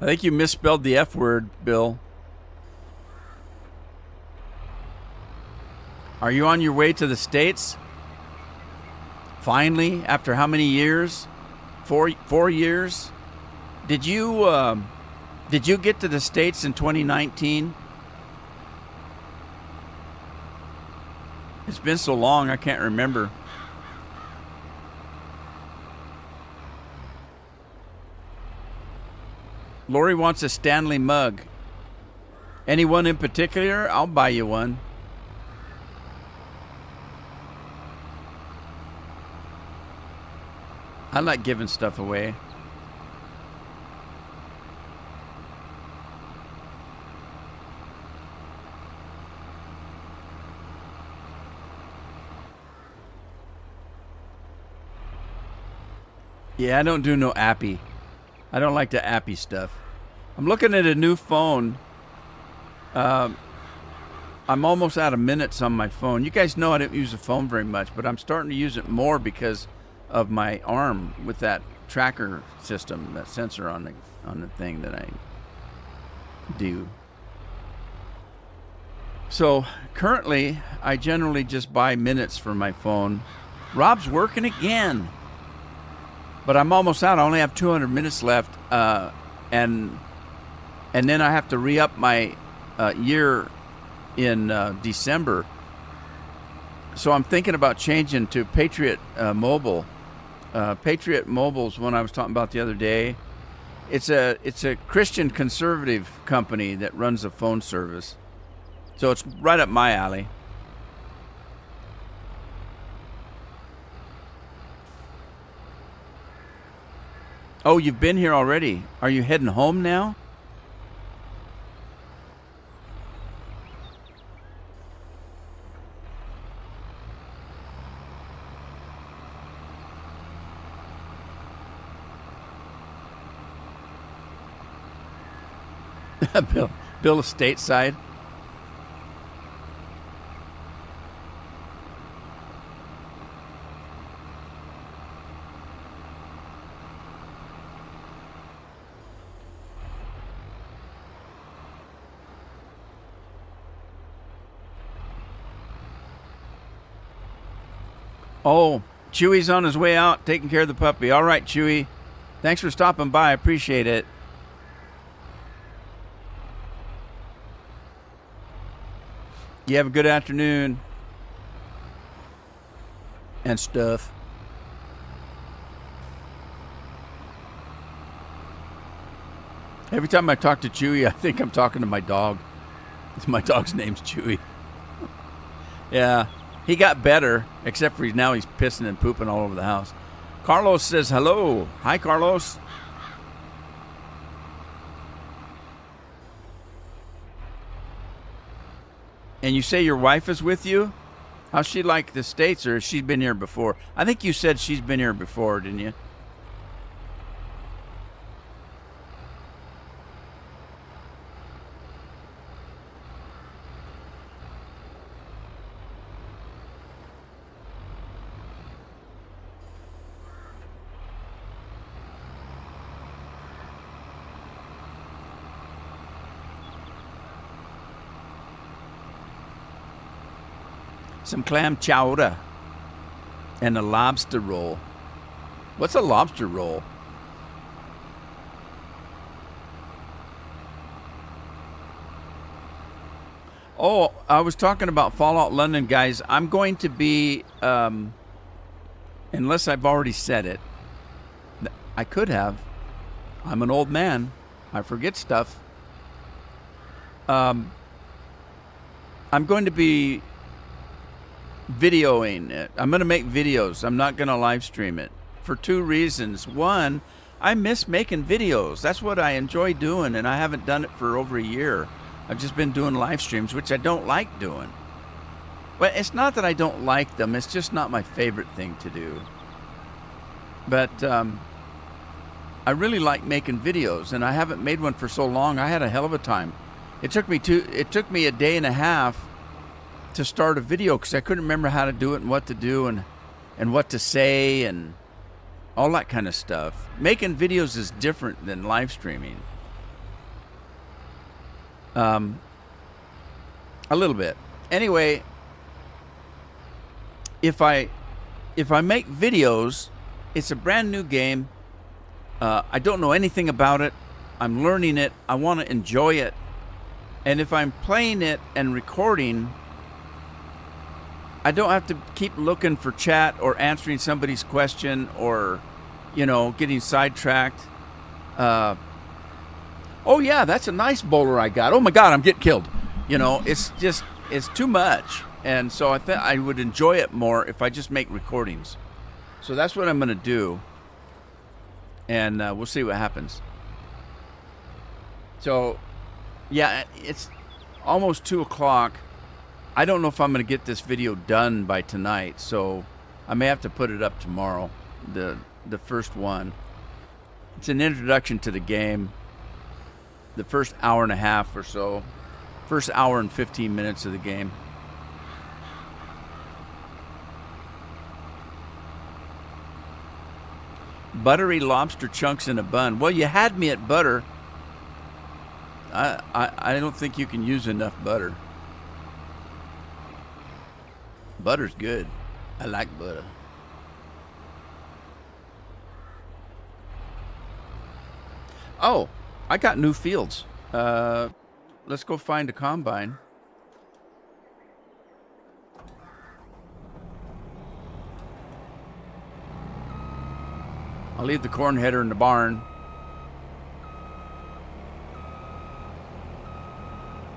I think you misspelled the F word, Bill. Are you on your way to the States? Finally, after how many years? 4 years? Did you get to the States in 2019? It's been so long, I can't remember. Lori wants a Stanley mug. Anyone in particular? I'll buy you one. I like giving stuff away. Yeah, I don't do no appy. I don't like the appy stuff. I'm looking at a new phone. I'm almost out of minutes on my phone. You guys know I don't use the phone very much, but I'm starting to use it more because of my arm with that tracker system, that sensor on the thing that I do. So currently, I generally just buy minutes for my phone. Rob's working again, but I'm almost out. I only have 200 minutes left, and then I have to re-up my year in December. So I'm thinking about changing to Patriot Mobile. Patriot Mobile's one I was talking about the other day. It's a Christian conservative company that runs a phone service. So it's right up my alley. Oh, you've been here already. Are you heading home now? Bill is stateside. Oh, Chewy's on his way out, taking care of the puppy. All right, Chewy. Thanks for stopping by. I appreciate it. You have a good afternoon. And stuff. Every time I talk to Chewy, I think I'm talking to my dog. My dog's name's Chewy. Yeah. He got better, except for now he's pissing and pooping all over the house. Carlos says hello. Hi, Carlos. And you say your wife is with you? How's she like the States, or has she been here before? I think you said she's been here before, didn't you? Some clam chowder and a lobster roll. What's a lobster roll? Oh, I was talking about Fallout London, guys. I'm going to be, unless I've already said it, I could have. I'm an old man. I forget stuff. I'm going to be videoing it. I'm going to make videos. I'm not going to live stream it for two reasons. One, I miss making videos. That's what I enjoy doing, and I haven't done it for over a year. I've just been doing live streams, which I don't like doing. Well, it's not that I don't like them. It's just not my favorite thing to do. But I really like making videos, and I haven't made one for so long. I had a hell of a time. It took me a day and a half to start a video because I couldn't remember how to do it and what to do and what to say and all that kind of stuff. Making videos is different than live streaming. A little bit. Anyway, if I make videos, it's a brand new game. I don't know anything about it. I'm learning it. I want to enjoy it. And if I'm playing it and recording, I don't have to keep looking for chat or answering somebody's question or, getting sidetracked. Oh yeah, that's a nice bowler I got. Oh my God, I'm getting killed. It's too much. And so I would enjoy it more if I just make recordings. So that's what I'm going to do. And we'll see what happens. So, yeah, it's almost 2 o'clock. I don't know if I'm going to get this video done by tonight, so I may have to put it up tomorrow. the first one. It's an introduction to the game. The first hour and a half or so. First hour and 15 minutes of the game. Buttery lobster chunks in a bun. Well, you had me at butter. I don't think you can use enough butter. Butter's good. I like butter. Oh, I got new fields. Let's go find a combine. I'll leave the corn header in the barn.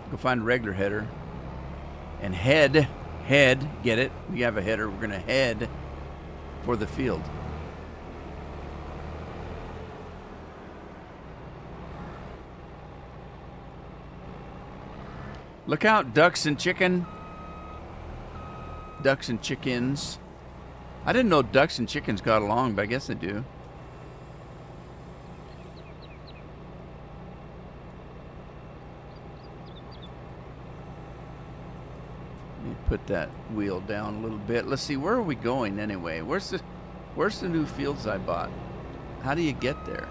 Go find a regular header. And head, get it? We have a header. We're going to head for the field. Look out, ducks and chicken. Ducks and chickens. I didn't know ducks and chickens got along, but I guess they do. Let me put that wheel down a little bit. Let's see, where are we going anyway? Where's the new fields I bought? How do you get there?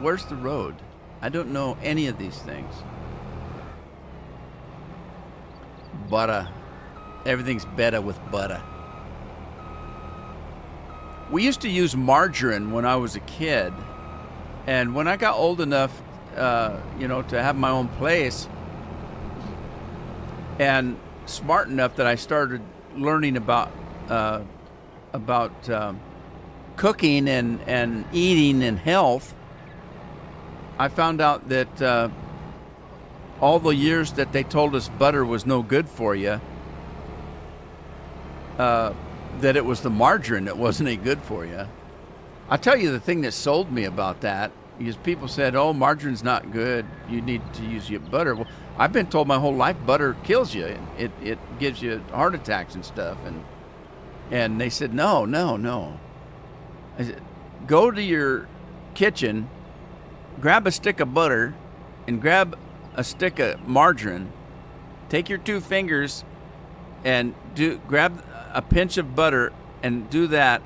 Where's the road? I don't know any of these things. Butter. Everything's better with butter. We used to use margarine when I was a kid. And when I got old enough, to have my own place and smart enough that I started learning about cooking and eating and health, I found out that all the years that they told us butter was no good for you, that it was the margarine that wasn't any good for you. I'll tell you the thing that sold me about that, because people said, oh, margarine's not good, you need to use your butter. Well, I've been told my whole life butter kills you. It gives you heart attacks and stuff. And they said, no. I said, go to your kitchen, grab a stick of butter, and grab a stick of margarine. Take your 2 fingers and grab a pinch of butter and do that,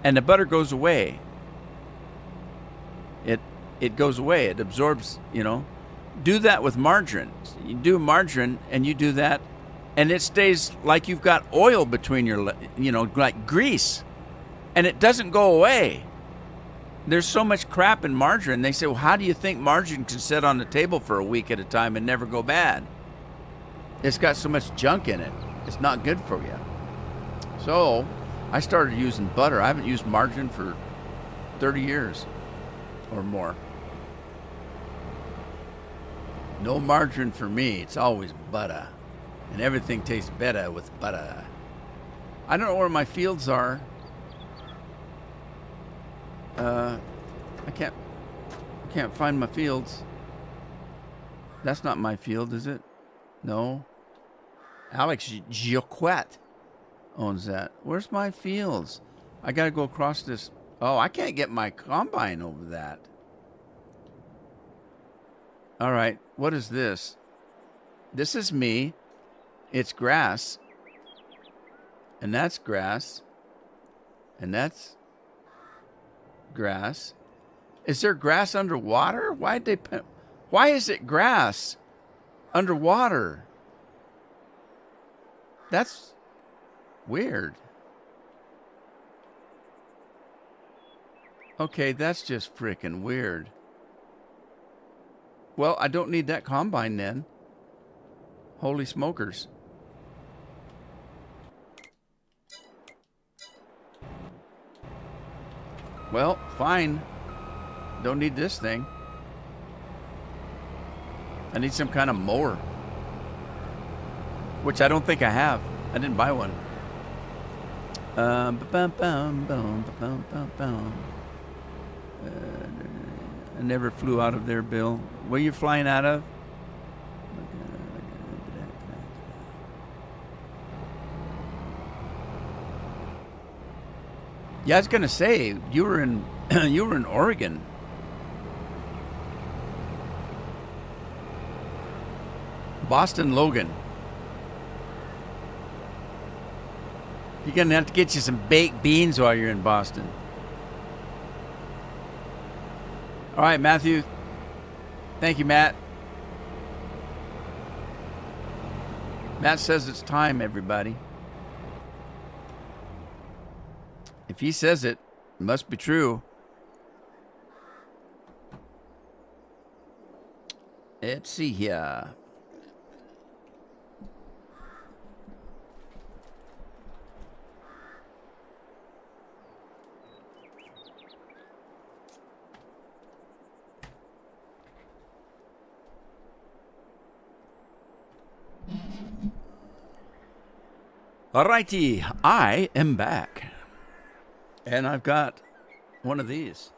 and the butter goes away. It goes away. It absorbs, Do that with margarine. You do margarine and you do that, and it stays like you've got oil between your, like grease, and it doesn't go away. There's so much crap in margarine. They say, well, how do you think margarine can sit on the table for a week at a time and never go bad? It's got so much junk in it. It's not good for you. So I started using butter. I haven't used margarine for 30 years or more. No margarine for me. It's always butter. And everything tastes better with butter. I don't know where my fields are. I can't find my fields. That's not my field, is it? No. Alex Joquet owns that. Where's my fields? I gotta go across this. Oh, I can't get my combine over that. All right, what is this? This is me. It's grass. And that's grass. And that's grass. Is there grass underwater? Why is it grass underwater? That's weird. Okay, that's just freaking weird. Well, I don't need that combine then. Holy smokers. Well, fine. Don't need this thing. I need some kind of mower. Which I don't think I have. I didn't buy one. I never flew out of there, Bill. Where you flying out of? Yeah, I was gonna say you were in you were in Oregon. Boston Logan. You're gonna have to get you some baked beans while you're in Boston. All right, Matthew. Thank you, Matt. Matt says it's time, everybody. If he says it, it must be true. Let's see here. Alrighty, I am back. And I've got one of these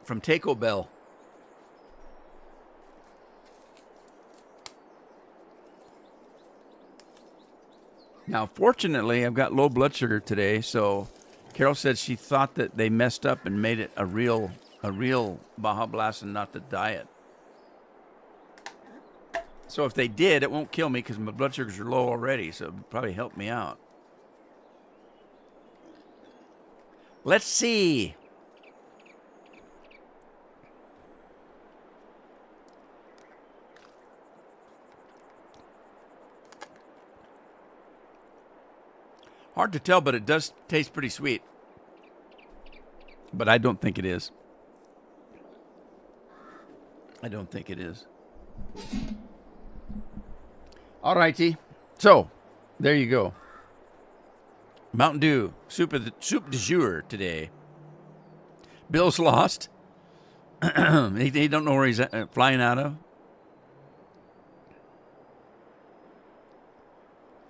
from Taco Bell. Now, fortunately, I've got low blood sugar today, so Carol said she thought that they messed up and made it a real Baja Blast and not the diet. So if they did, it won't kill me because my blood sugars are low already, so it'll probably help me out. Let's see. Hard to tell, but it does taste pretty sweet. But I don't think it is. I don't think it is. All righty. So, there you go. Mountain Dew, soup du jour today. Bill's lost. He don't know where he's flying out of.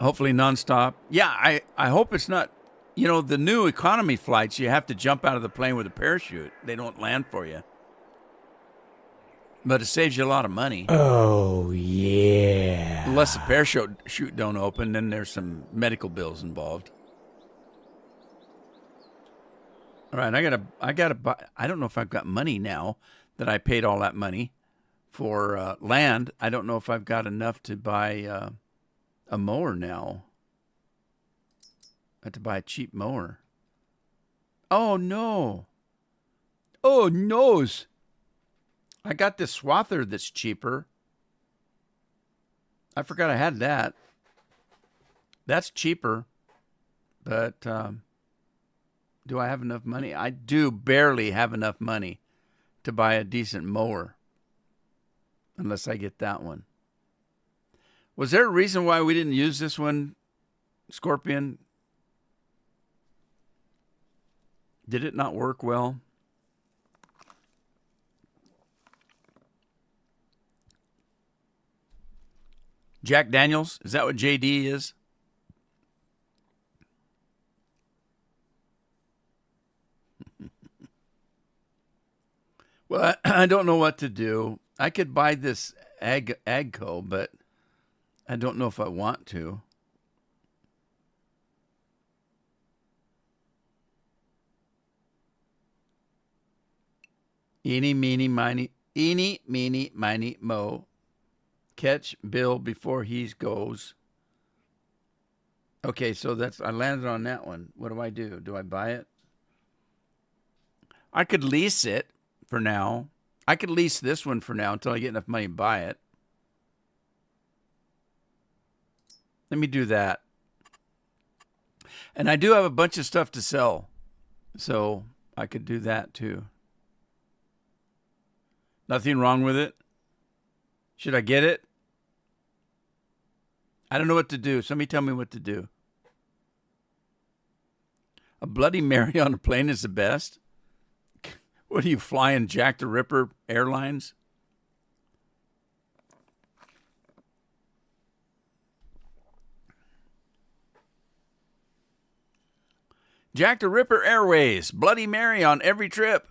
Hopefully nonstop. Yeah, I hope it's not. You know, the new economy flights, you have to jump out of the plane with a parachute. They don't land for you. But it saves you a lot of money.
Oh, yeah.
Unless the parachute don't open, then there's some medical bills involved. All right, I gotta buy. I don't know if I've got money now that I paid all that money for land. I don't know if I've got enough to buy a mower now. I have to buy a cheap mower. Oh no! Oh noes! I got this swather that's cheaper. I forgot I had that. That's cheaper, but do I have enough money? I do barely have enough money to buy a decent mower, unless I get that one. Was there a reason why we didn't use this one, Scorpion? Did it not work well? Jack Daniels? Is that what JD is? Well, I don't know what to do. I could buy this Agco, but I don't know if I want to. Eeny, meeny, miny, mo. Catch Bill before he goes. Okay, so I landed on that one. What do I do? Do I buy it? I could lease it for now. I could lease this one for now until I get enough money to buy it. Let me do that. And I do have a bunch of stuff to sell, so I could do that too. Nothing wrong with it. Should I get it? I don't know what to do. Somebody tell me what to do. A Bloody Mary on a plane is the best? What are you flying, Jack the Ripper Airlines? Jack the Ripper Airways, Bloody Mary on every trip.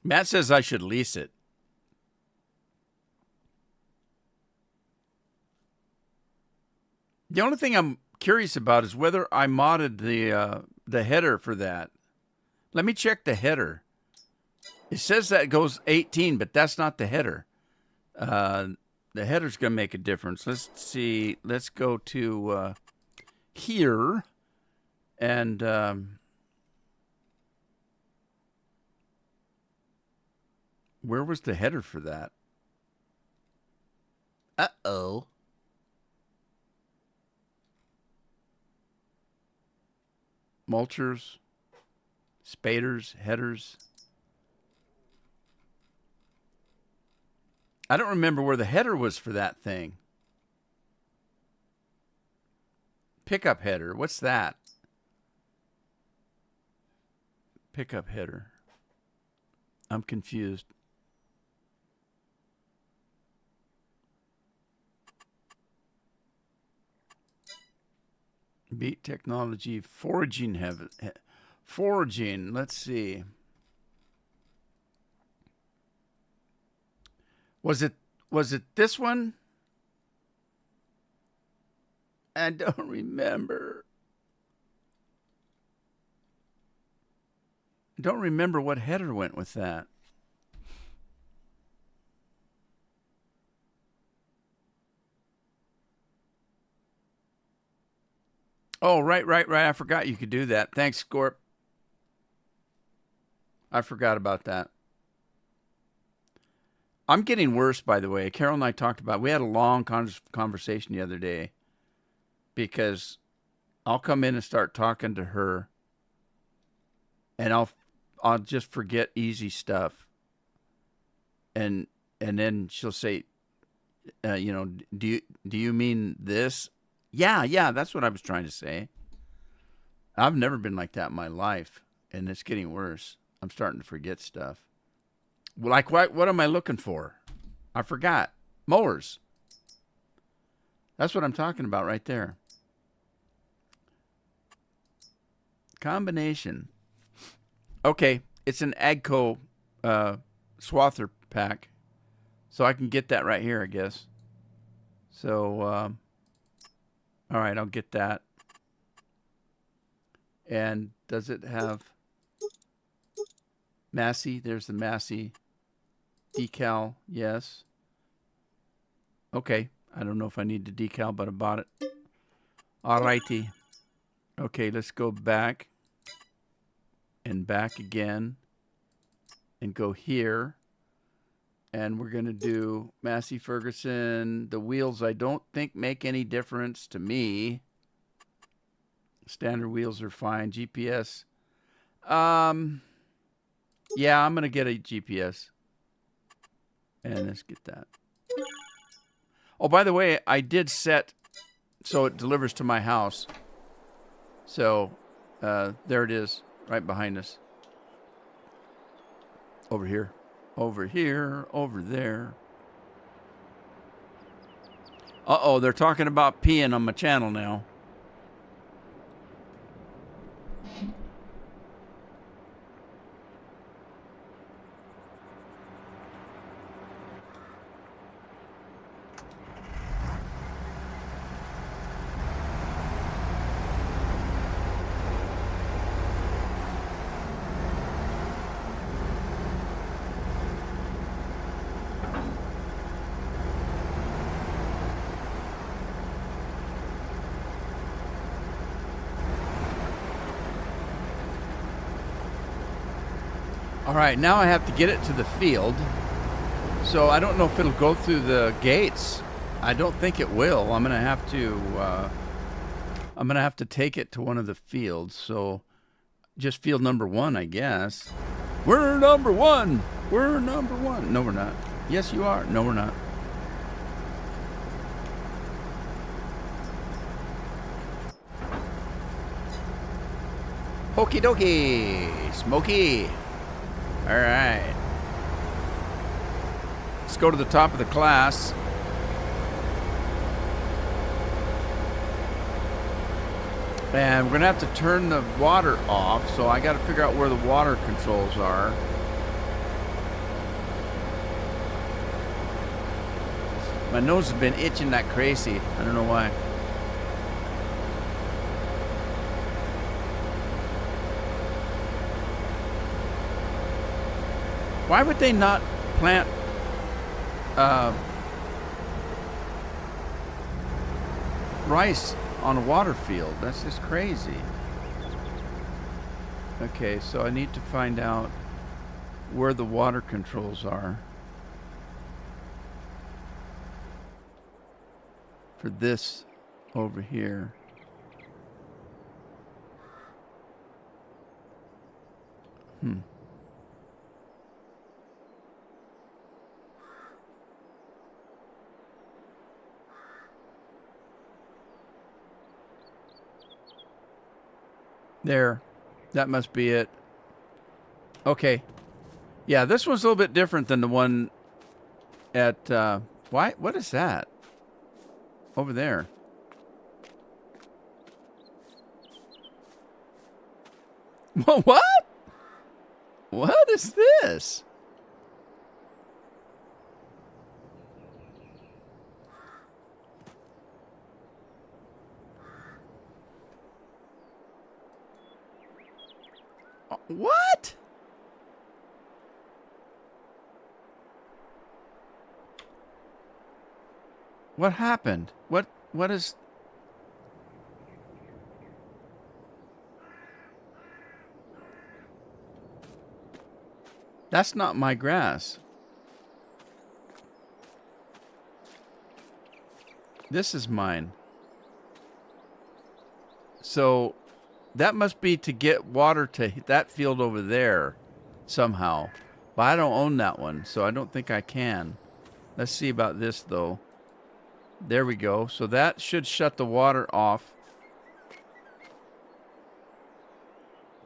Matt says I should lease it. The only thing I'm curious about is whether I modded the header for that. Let me check the header. It says that goes 18, but that's not the header. The header's going to make a difference. Let's see. Let's go to here. And where was the header for that? Uh-oh. Mulchers, spaders, headers. I don't remember where the header was for that thing. Pickup header. What's that? Pickup header. I'm confused. Beat technology, foraging, foraging. Let's see. Was it this one? I don't remember. I don't remember what header went with that. Oh, right. I forgot you could do that. Thanks, Scorp. I forgot about that. I'm getting worse, by the way. Carol and I talked about, we had a long conversation the other day because I'll come in and start talking to her and I'll just forget easy stuff. And then she'll say, do you mean this? Yeah, that's what I was trying to say. I've never been like that in my life, and it's getting worse. I'm starting to forget stuff. Like, what am I looking for? I forgot. Mowers. That's what I'm talking about right there. Combination. Okay, it's an Agco swather pack, so I can get that right here, I guess. So, all right, I'll get that. And does it have Massey? There's the Massey decal. Yes. Okay. I don't know if I need the decal, but I bought it. All righty. Okay, let's go back and back again and go here. And we're going to do Massey Ferguson. The wheels I don't think make any difference to me. Standard wheels are fine. GPS. Yeah, I'm going to get a GPS. And let's get that. Oh, by the way, I did set so it delivers to my house. So there it is, right behind us. Over here. Over here, over there. Uh-oh, they're talking about peeing on my channel now. All right, now I have to get it to the field. So I don't know if it'll go through the gates. I don't think it will. I'm gonna have to take it to one of the fields. So just field number 1, I guess. We're number 1. We're number 1. No, we're not. Yes, you are. No, we're not. Okie dokie, Smokey. All right. Let's go to the top of the class. And we're going to have to turn the water off, so I got to figure out where the water controls are. My nose has been itching like crazy. I don't know why. Why would they not plant rice on a water field? That's just crazy. Okay, so I need to find out where the water controls are for this over here. There. That must be it. Okay. Yeah, this one's a little bit different than the one at, why? What is that? Over there. What? What is this? What? What happened? What is... That's not my grass. This is mine. So that must be to get water to that field over there somehow. But I don't own that one, so I don't think I can. Let's see about this, though. There we go. So that should shut the water off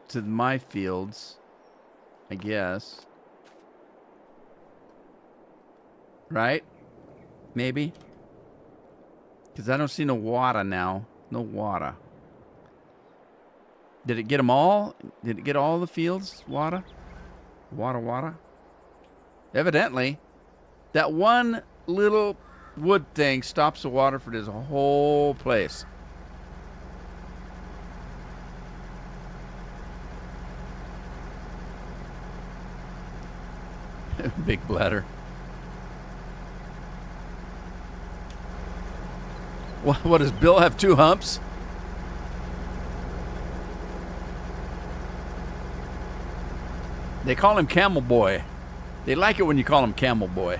to my fields, I guess. Right? Maybe? Because I don't see no water now. No water. Did it get them all? Did it get all the fields? Water? Water? Evidently. That one little wood thing stops the water for this whole place. Big bladder. What does Bill have 2 humps? They call him Camel Boy. They like it when you call him Camel Boy.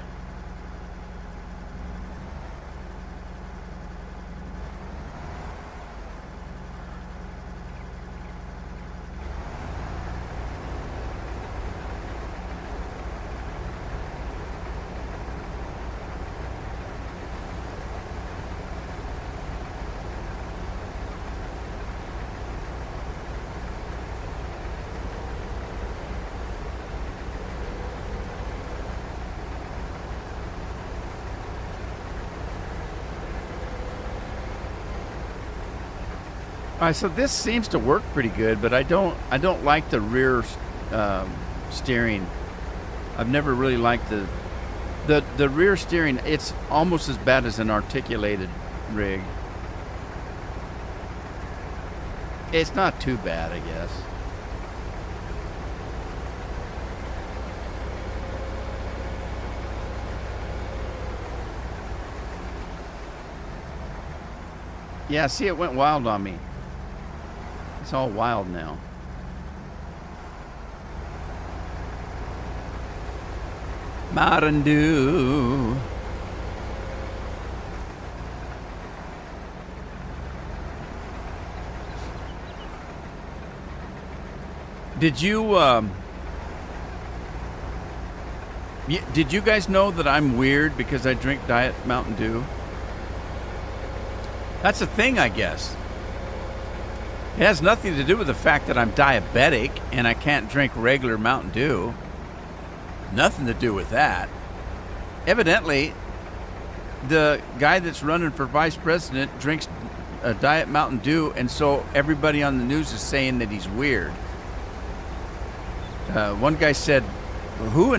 All right, so this seems to work pretty good, but I don't like the rear steering. I've never really liked the rear steering. It's almost as bad as an articulated rig. It's not too bad, I guess. Yeah, see, it went wild on me. It's all wild now. Mountain Dew. Did you guys know that I'm weird because I drink Diet Mountain Dew? That's a thing, I guess. It has nothing to do with the fact that I'm diabetic and I can't drink regular Mountain Dew. Nothing to do with that. Evidently, the guy that's running for vice president drinks a Diet Mountain Dew, and so everybody on the news is saying that he's weird. One guy said, who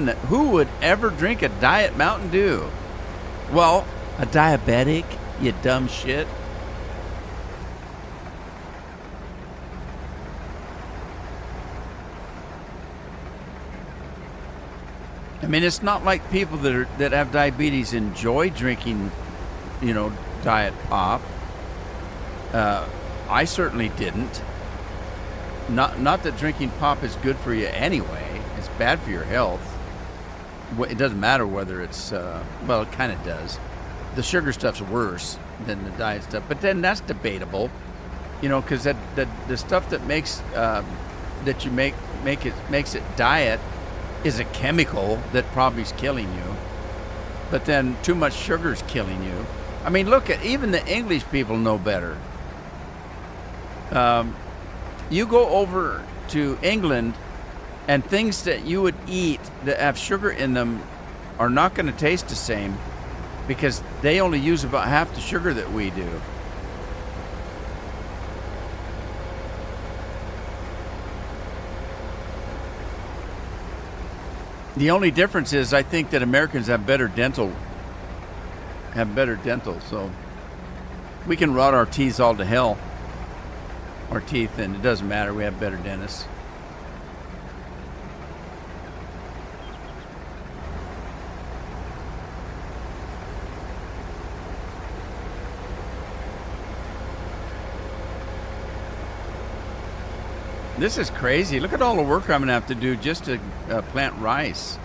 would ever drink a Diet Mountain Dew? Well, a diabetic, you dumb shit. I mean, it's not like people that have diabetes enjoy drinking, diet pop. I certainly didn't. Not that drinking pop is good for you anyway. It's bad for your health. It doesn't matter whether it's well, it kind of does. The sugar stuff's worse than the diet stuff, but then that's debatable, because that the stuff that makes that you makes it diet is a chemical that probably is killing you. But then too much sugar is killing you. I mean, look at even the English people know better. You go over to England, and things that you would eat that have sugar in them are not going to taste the same because they only use about half the sugar that we do. The only difference is I think that Americans have better dental, so we can rot our teeth all to hell. Our teeth, and it doesn't matter. We have better dentists. This is crazy. Look at all the work I'm gonna have to do just to plant rice.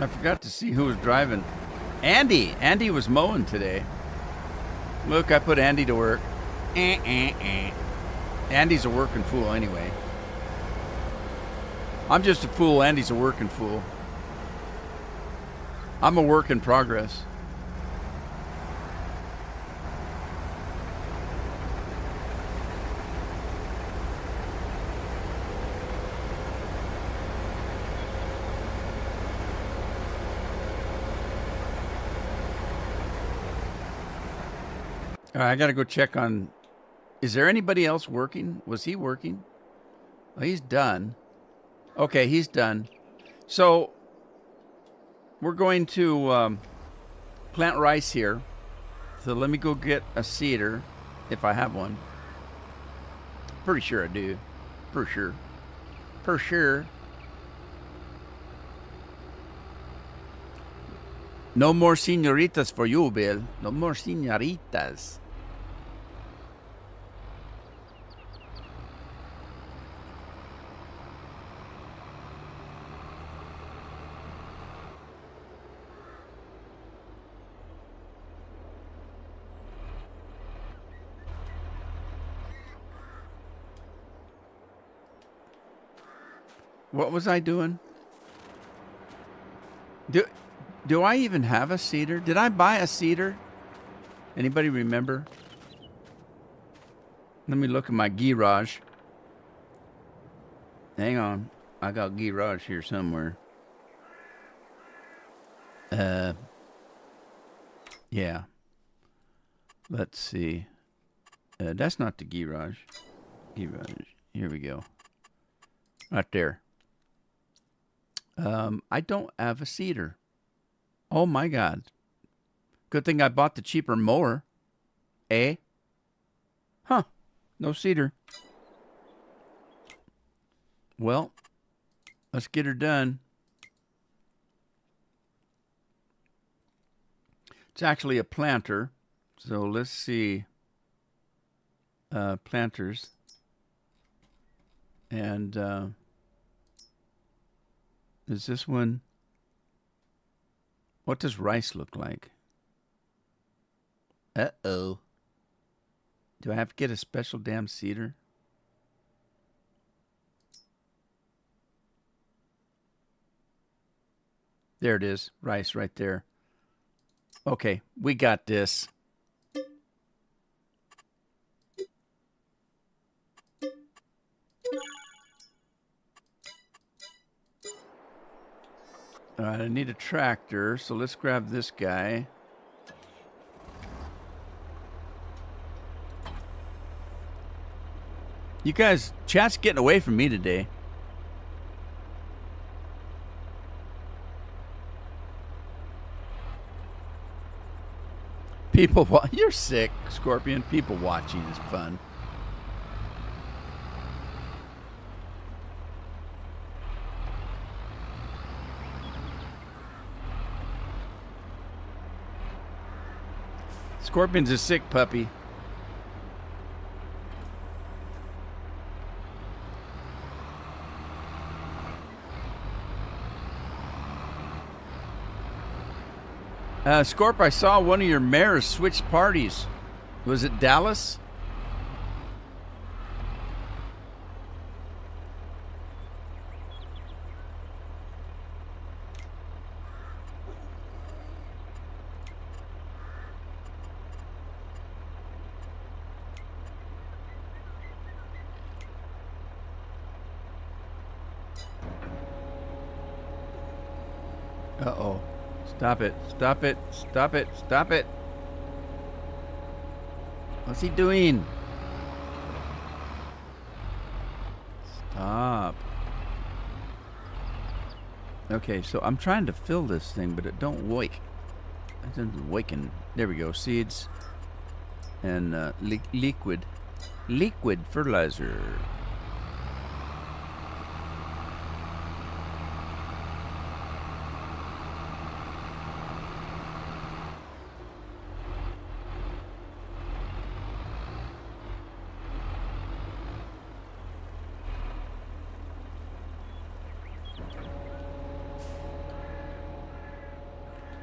I forgot to see who was driving. Andy. Andy was mowing today. Look, I put Andy to work. Andy's a working fool anyway. I'm just a fool. Andy's a working fool. I'm a work in progress. All right, I got to go check on. Is there anybody else working? Was he working? Oh, he's done. Okay, he's done. So we're going to plant rice here. So let me go get a seeder, if I have one. Pretty sure I do. For sure. For sure. No more senoritas for you, Bill. No more senoritas. What was I doing? Do I even have a seeder? Did I buy a seeder? Anybody remember? Let me look at my garage. Hang on. I got garage here somewhere. Yeah. Let's see. That's not the garage. Garage. Here we go. Right there. I don't have a seeder. Oh my God. Good thing I bought the cheaper mower. Eh? Huh. No seeder. Well, let's get her done. It's actually a planter. So let's see. Planters. And is this one? What does rice look like? Uh-oh. Do I have to get a special damn seeder? There it is. Rice right there. Okay, we got this. All right, I need a tractor, so let's grab this guy. You guys, chat's getting away from me today. You're sick, Scorpion. People watching is fun. Scorpion's a sick puppy. Scorp, I saw one of your mayors switch parties. Was it Dallas? Uh-oh. Stop it. Stop it. Stop it. Stop it. What's he doing? Stop. Okay, so I'm trying to fill this thing, but it don't wake. It doesn't waken. There we go. Seeds and liquid fertilizer.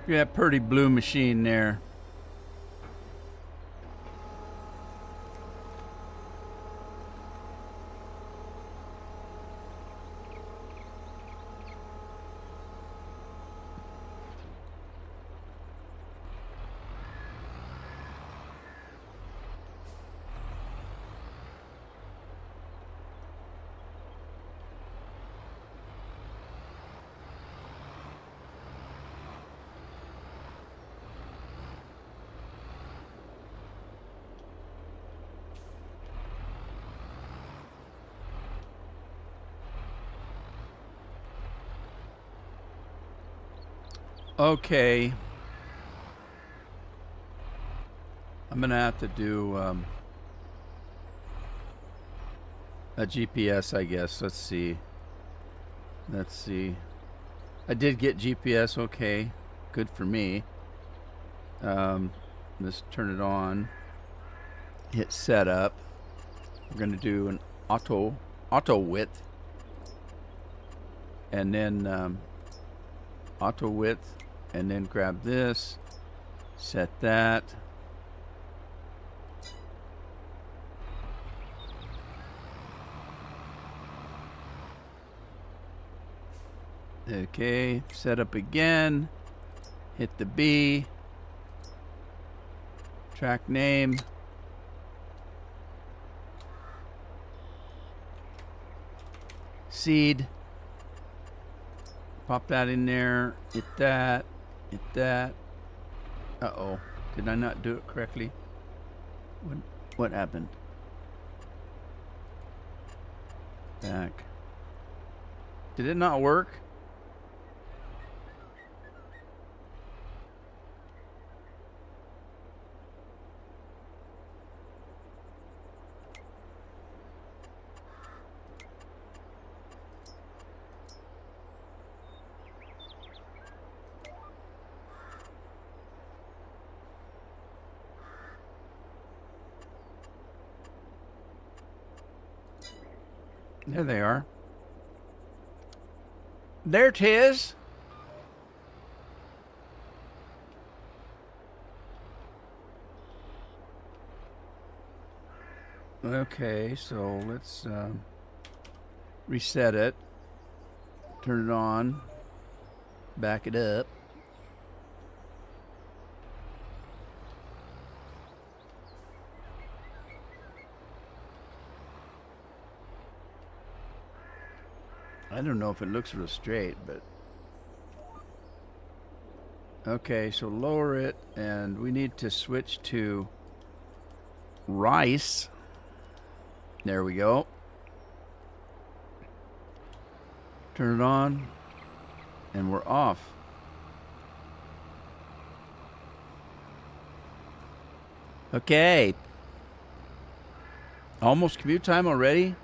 Yeah, pretty blue machine there. Okay. I'm going to have to do a GPS, I guess. Let's see. Let's see. I did get GPS. Okay. Good for me. Let's turn it on. Hit setup. We're going to do an auto width. And then auto width. And then grab this. Set that. Okay, set up again. Hit the B. Track name. Seed. Pop that in there. Hit that. Hit that. Uh-oh. Did I not do it correctly? What happened? Back. Did it not work? There they are. There 'tis. Okay, so let's reset it. Turn it on. Back it up. I don't know if it looks real straight, but okay, so lower it, and we need to switch to rice. There we go. Turn it on. And we're off. Okay. Almost commute time already?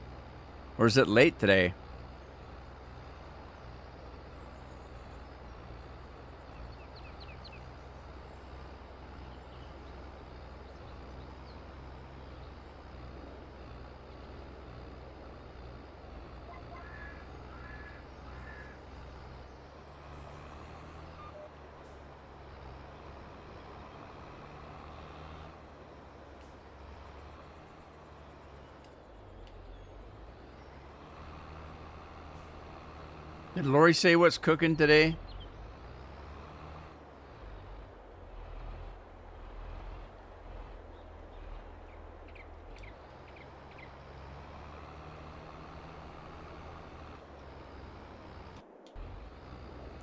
Or is it late today? Did Lori say what's cooking today?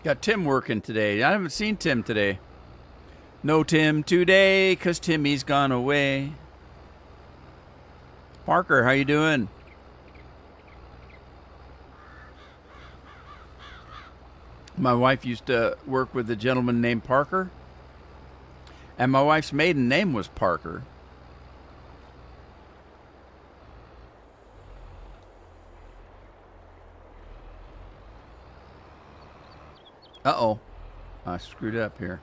Got Tim working today. I haven't seen Tim today. No Tim today, 'cause Timmy's gone away. Parker, how you doing? My wife used to work with a gentleman named Parker. And my wife's maiden name was Parker. Uh-oh. I screwed up here.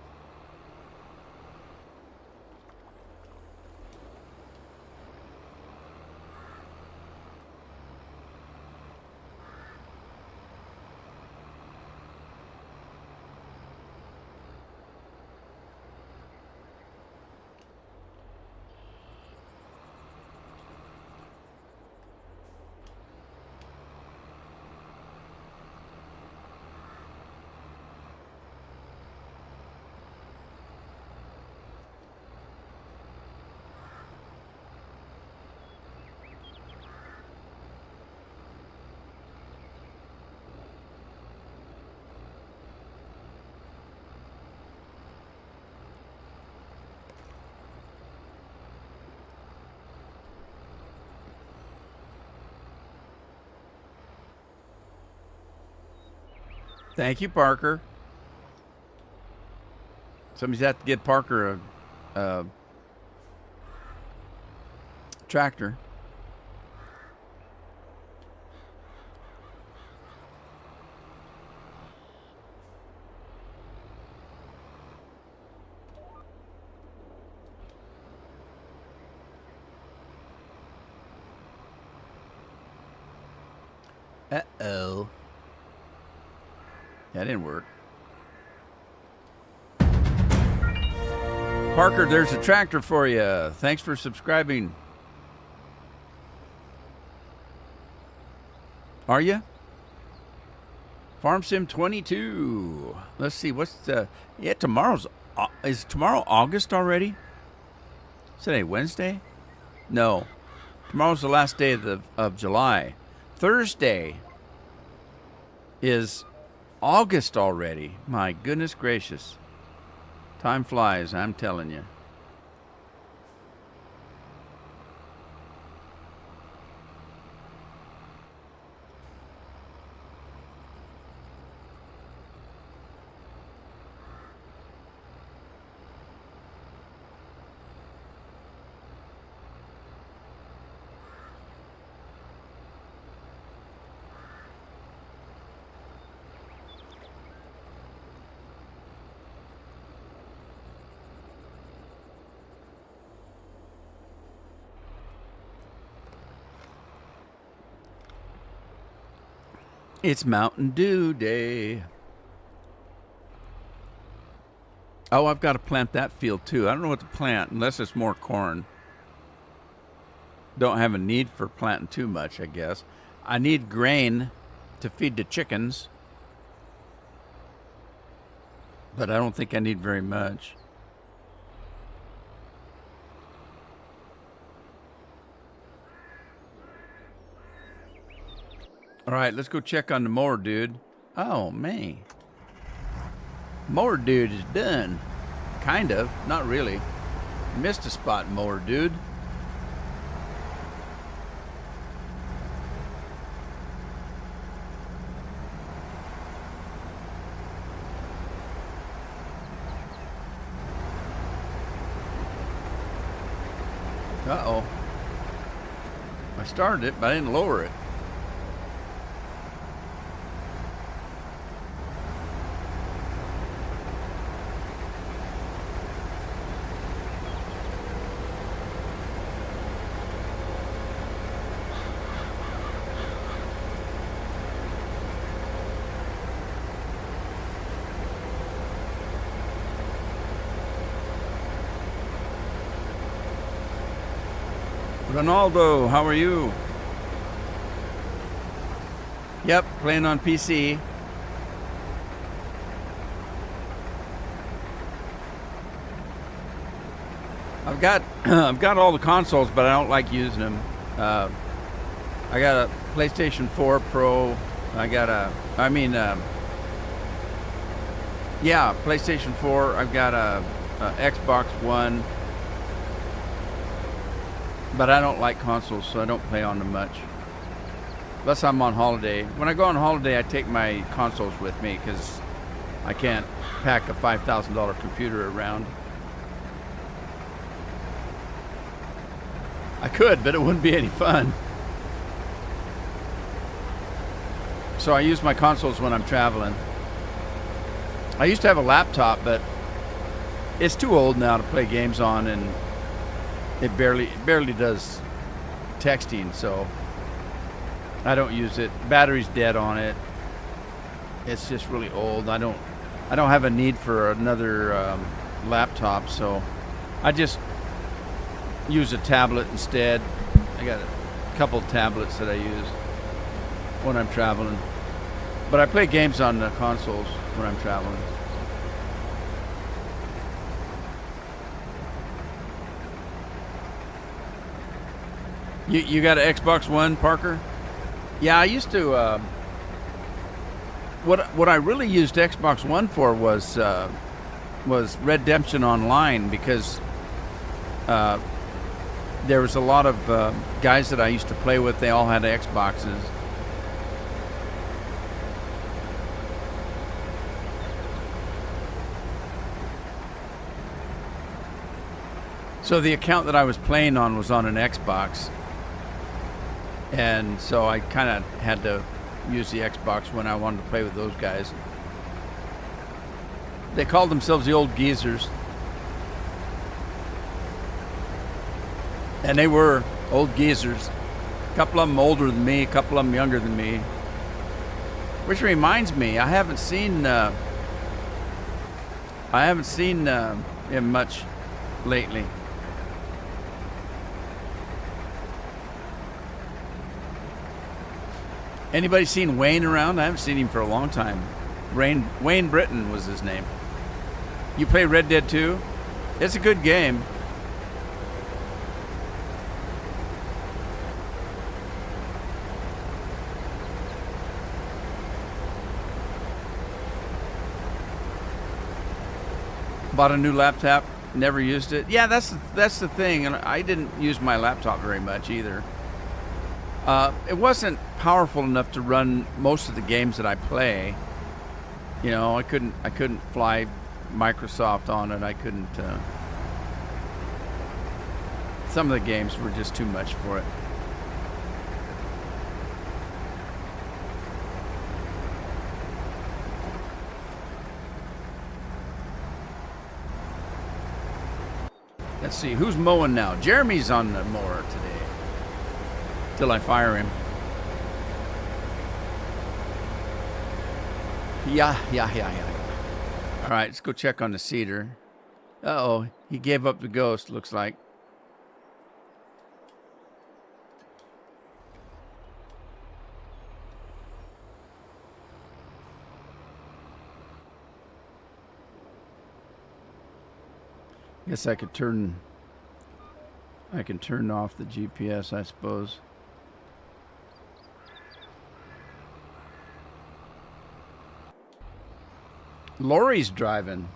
Thank you, Parker. Somebody's have to get Parker a tractor. Uh-oh. That didn't work. Parker, there's a tractor for you. Thanks for subscribing. Are you? Farm Sim 22. Let's see, what's the... Yeah, is tomorrow August already? Is today Wednesday? No. Tomorrow's the last day of July. Thursday is August already. My goodness gracious. Time flies, I'm telling you. It's Mountain Dew Day. Oh, I've got to plant that field too. I don't know what to plant unless it's more corn. Don't have a need for planting too much, I guess. I need grain to feed the chickens. But I don't think I need very much. All right, let's go check on the mower dude. Oh, man. Mower dude is done. Kind of. Not really. Missed a spot, mower dude. Uh-oh. I started it, but I didn't lower it. Ronaldo, how are you? Yep, playing on PC. I've got I've got all the consoles, but I don't like using them. I got a PlayStation 4 Pro. I got yeah, PlayStation 4. I've got a Xbox One. But I don't like consoles, so I don't play on them much. Unless I'm on holiday. When I go on holiday, I take my consoles with me because I can't pack a $5,000 computer around. I could, but it wouldn't be any fun. So I use my consoles when I'm traveling. I used to have a laptop, but it's too old now to play games on, and it barely does texting, so I don't use it. Battery's dead on it. It's just really old. I don't have a need for another laptop, so I just use a tablet instead. I got a couple tablets that I use when I'm traveling, but I play games on the consoles when I'm traveling. You got an Xbox One, Parker? Yeah, I used to. What I really used Xbox One for was Redemption Online, because there was a lot of guys that I used to play with. They all had Xboxes. So the account that I was playing on was on an Xbox. And so I kind of had to use the Xbox when I wanted to play with those guys. They called themselves the Old Geezers. And they were old geezers. A couple of them older than me, a couple of them younger than me. Which reminds me, I haven't seen him much lately. Anybody seen Wayne around? I haven't seen him for a long time. Wayne Britton was his name. You play Red Dead 2? It's a good game. Bought a new laptop, never used it. Yeah, that's the thing, and I didn't use my laptop very much either. It wasn't powerful enough to run most of the games that I play. You know, I couldn't fly Microsoft on it. I couldn't. Some of the games were just too much for it. Let's see, who's mowing now? Jeremy's on the mower today. Till I fire him. Yeah. All right, let's go check on the cedar. Uh-oh, he gave up the ghost, looks like. Guess I can turn off the GPS, I suppose. Lori's driving.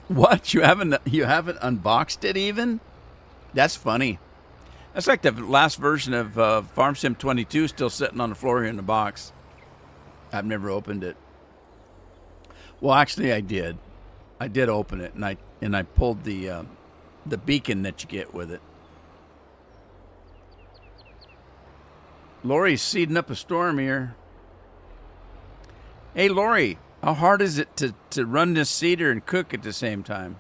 What? You haven't unboxed it even? That's funny. That's like the last version of Farm Sim 22 still sitting on the floor here in the box. I've never opened it. Well, actually, I did. I did open it, and I pulled the beacon that you get with it. Lori's seeding up a storm here. Hey, Lori, how hard is it to run this seeder and cook at the same time?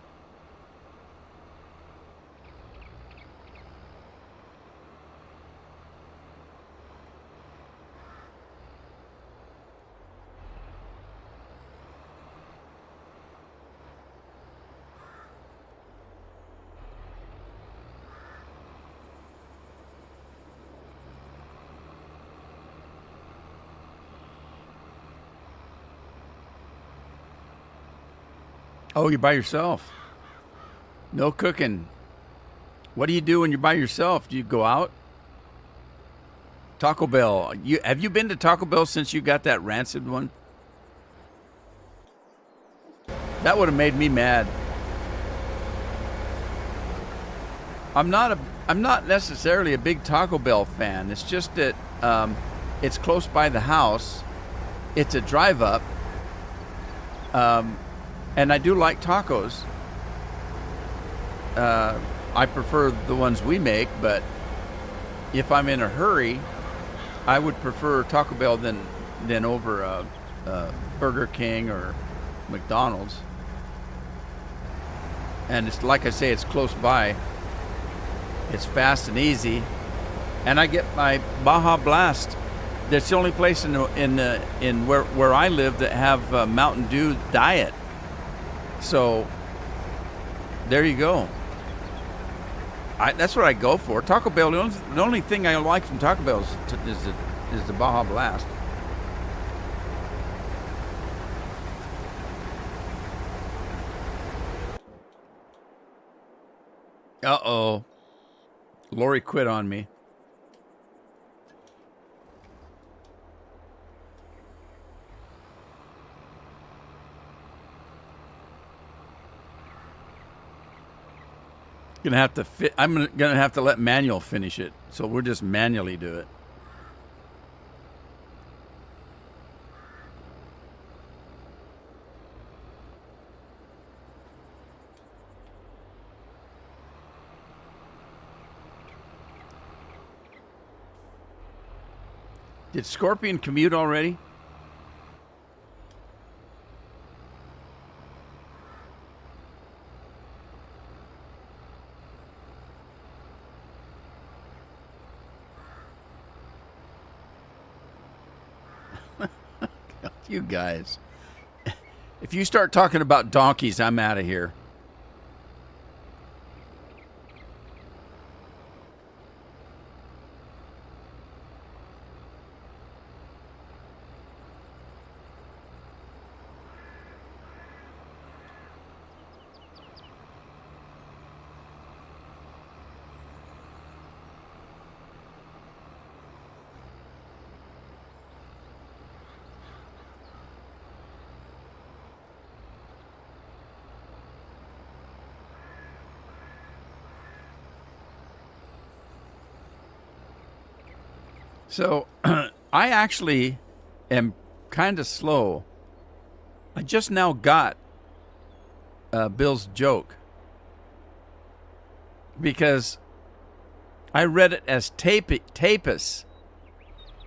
Oh, you're by yourself. No cooking. What do you do when you're by yourself? Do you go out? Taco Bell. Have you been to Taco Bell since you got that rancid one? That would have made me mad. I'm not necessarily a big Taco Bell fan. It's just that it's close by the house. It's a drive up. And I do like tacos. I prefer the ones we make, but if I'm in a hurry, I would prefer Taco Bell than over Burger King or McDonald's. And it's like I say, it's close by. It's fast and easy, and I get my Baja Blast. That's the only place in where I live that have Mountain Dew diet. So there you go. That's what I go for. Taco Bell. The only thing I like from Taco Bell is the Baja Blast. Uh-oh. Lori quit on me. I'm gonna have to let manual finish it, so we'll just manually do it. Did Scorpion commute already? You guys. If you start talking about donkeys, I'm out of here. So I actually am kind of slow. I just now got Bill's joke because I read it as tapis.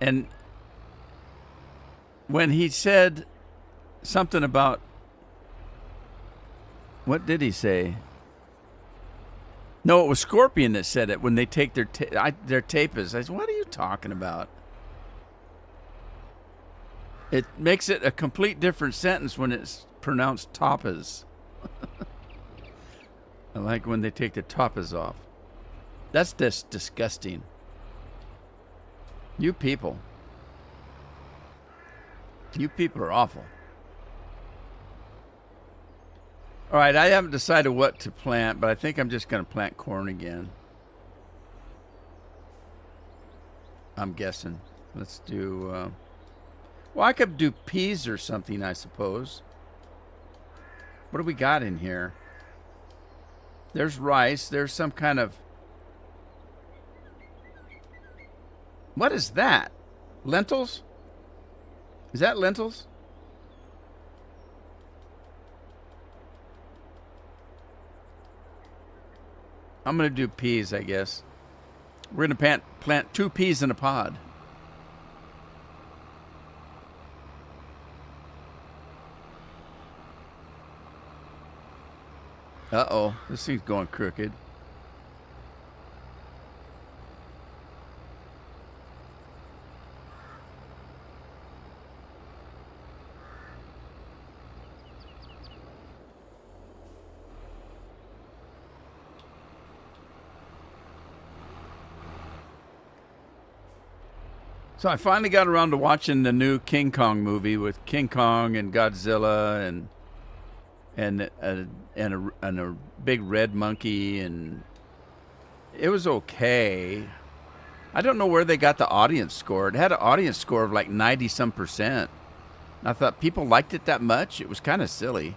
And when he said something about, what did he say? No, it was Scorpion that said it when they take their tapas. I said, what are you talking about? It makes it a complete different sentence when it's pronounced tapas. I like when they take the tapas off. That's just disgusting. You people. You people are awful. All right, I haven't decided what to plant, but I think I'm just going to plant corn again. I'm guessing. Let's do... well, I could do peas or something, I suppose. What do we got in here? There's rice. There's some kind of... What is that? Lentils? Is that lentils? I'm gonna do peas, I guess. We're gonna plant 2 peas in a pod. Uh-oh, this thing's going crooked. So I finally got around to watching the new King Kong movie with King Kong and Godzilla and a big red monkey, and it was okay. I don't know where they got the audience score. It had an audience score of like 90 some percent. I thought people liked it that much. It was kind of silly.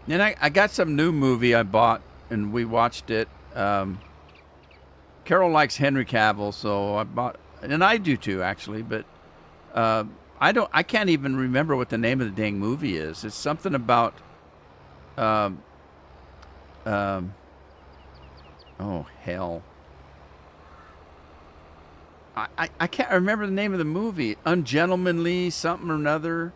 And I got some new movie I bought and we watched it. Carol likes Henry Cavill, so I bought, and I do too, actually. But I can't even remember what the name of the dang movie is. It's something about, um, um, oh hell, I can't remember the name of the movie. Ungentlemanly something or another.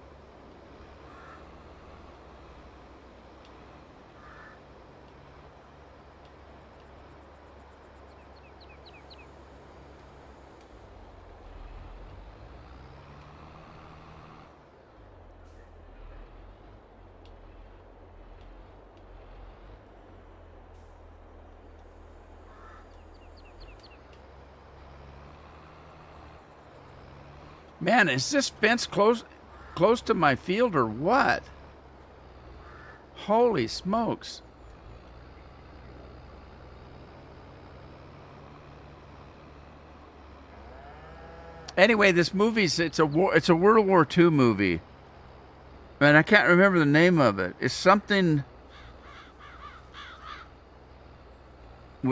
Man, is this fence close to my field or what? Holy smokes! Anyway, this movie's it's a World War II movie, and I can't remember the name of it. It's something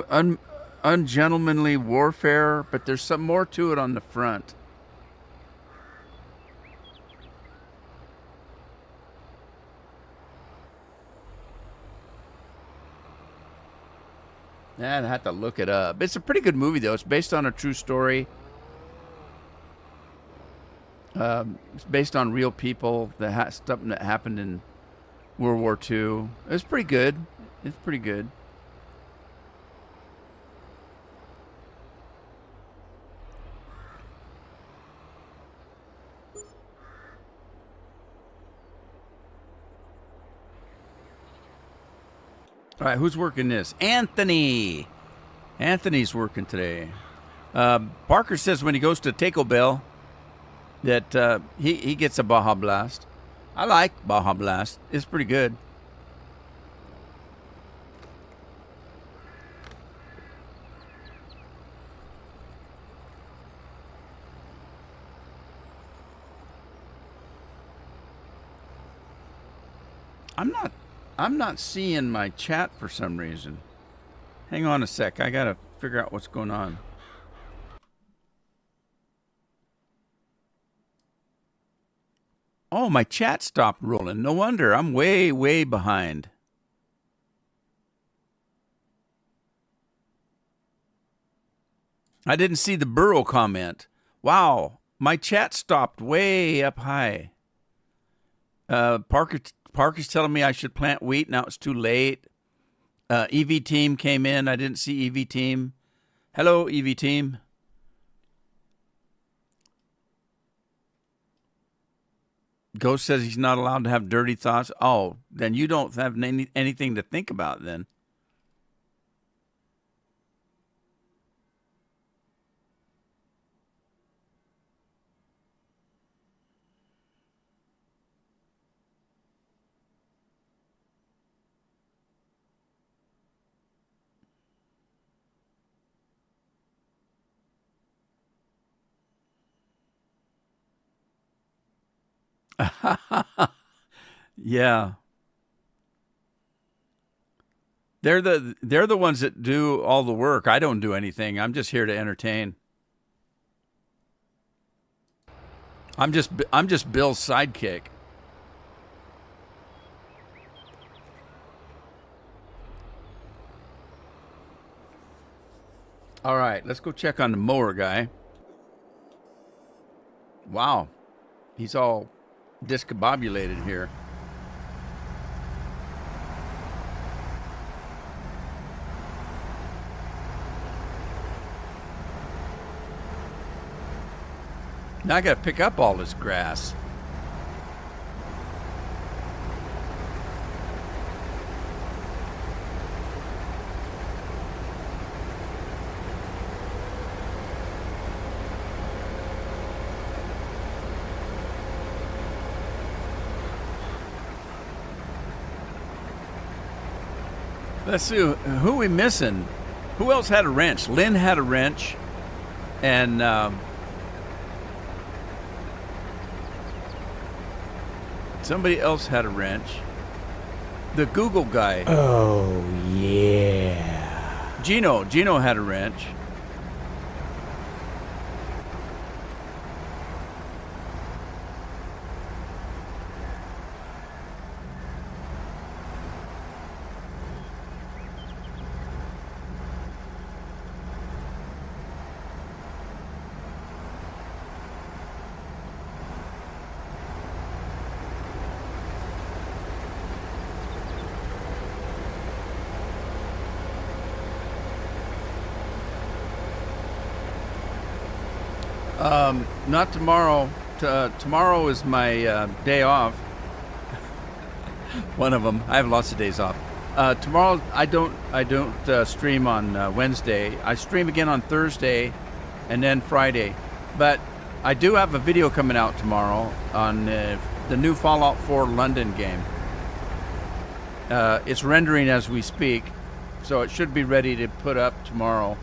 un, ungentlemanly warfare, but there's some more to it on the front. I'd have to look it up. It's a pretty good movie though. It's based on a true story. It's based on real people. Something that happened in World War II. It's pretty good. It's pretty good. All right, who's working this? Anthony. Anthony's working today. Parker says when he goes to Taco Bell that he gets a Baja Blast. I like Baja Blast. It's pretty good. I'm not seeing my chat for some reason. Hang on a sec. I gotta figure out what's going on. Oh, my chat stopped rolling. No wonder. I'm way, way behind. I didn't see the Burrow comment. Wow, my chat stopped way up high. Parker's telling me I should plant wheat. Now it's too late. EV Team came in. I didn't see EV Team. Hello, EV Team. Ghost says he's not allowed to have dirty thoughts. Oh, then you don't have anything to think about then. Yeah. They're the ones that do all the work. I don't do anything. I'm just here to entertain. I'm just Bill's sidekick. All right, let's go check on the mower guy. Wow, he's all discombobulated here. Now I got to pick up all this grass. Let's see, who we missing? Who else had a wrench? Lynn had a wrench, and somebody else had a wrench. The Google guy.
Oh, yeah.
Gino had a wrench. Not tomorrow. Tomorrow is my day off. One of them. I have lots of days off. Tomorrow I don't stream on Wednesday. I stream again on Thursday, and then Friday. But I do have a video coming out tomorrow on the new Fallout 4 London game. It's rendering as we speak, so it should be ready to put up tomorrow.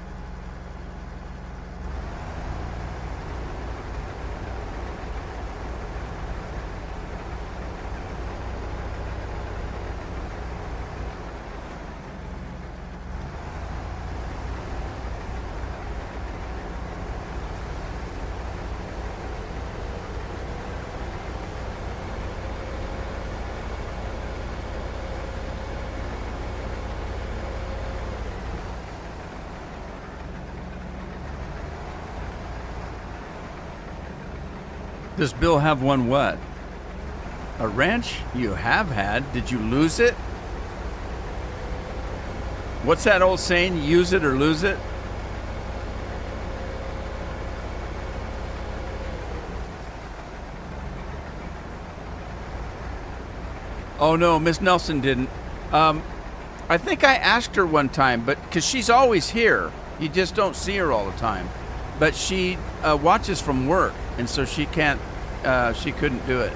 Does Bill have one what? A wrench? You have had. Did you lose it? What's that old saying? Use it or lose it? Oh no, Miss Nelson didn't. I think I asked her one time, but because she's always here, you just don't see her all the time. But she watches from work, and so she can't. She couldn't do it.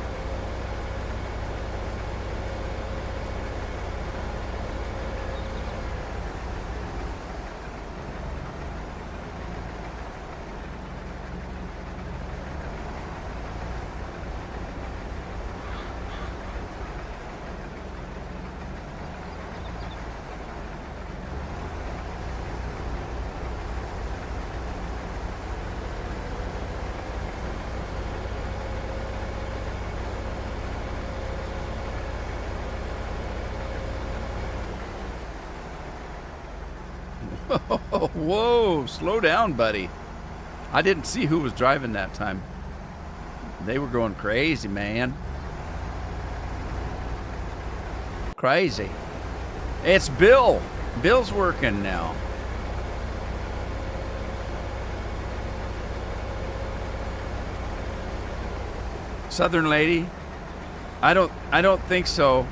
Whoa, slow down, buddy. I didn't see who was driving that time. They were going crazy, man. Crazy. It's Bill. Bill's working now. Southern lady? I don't think so.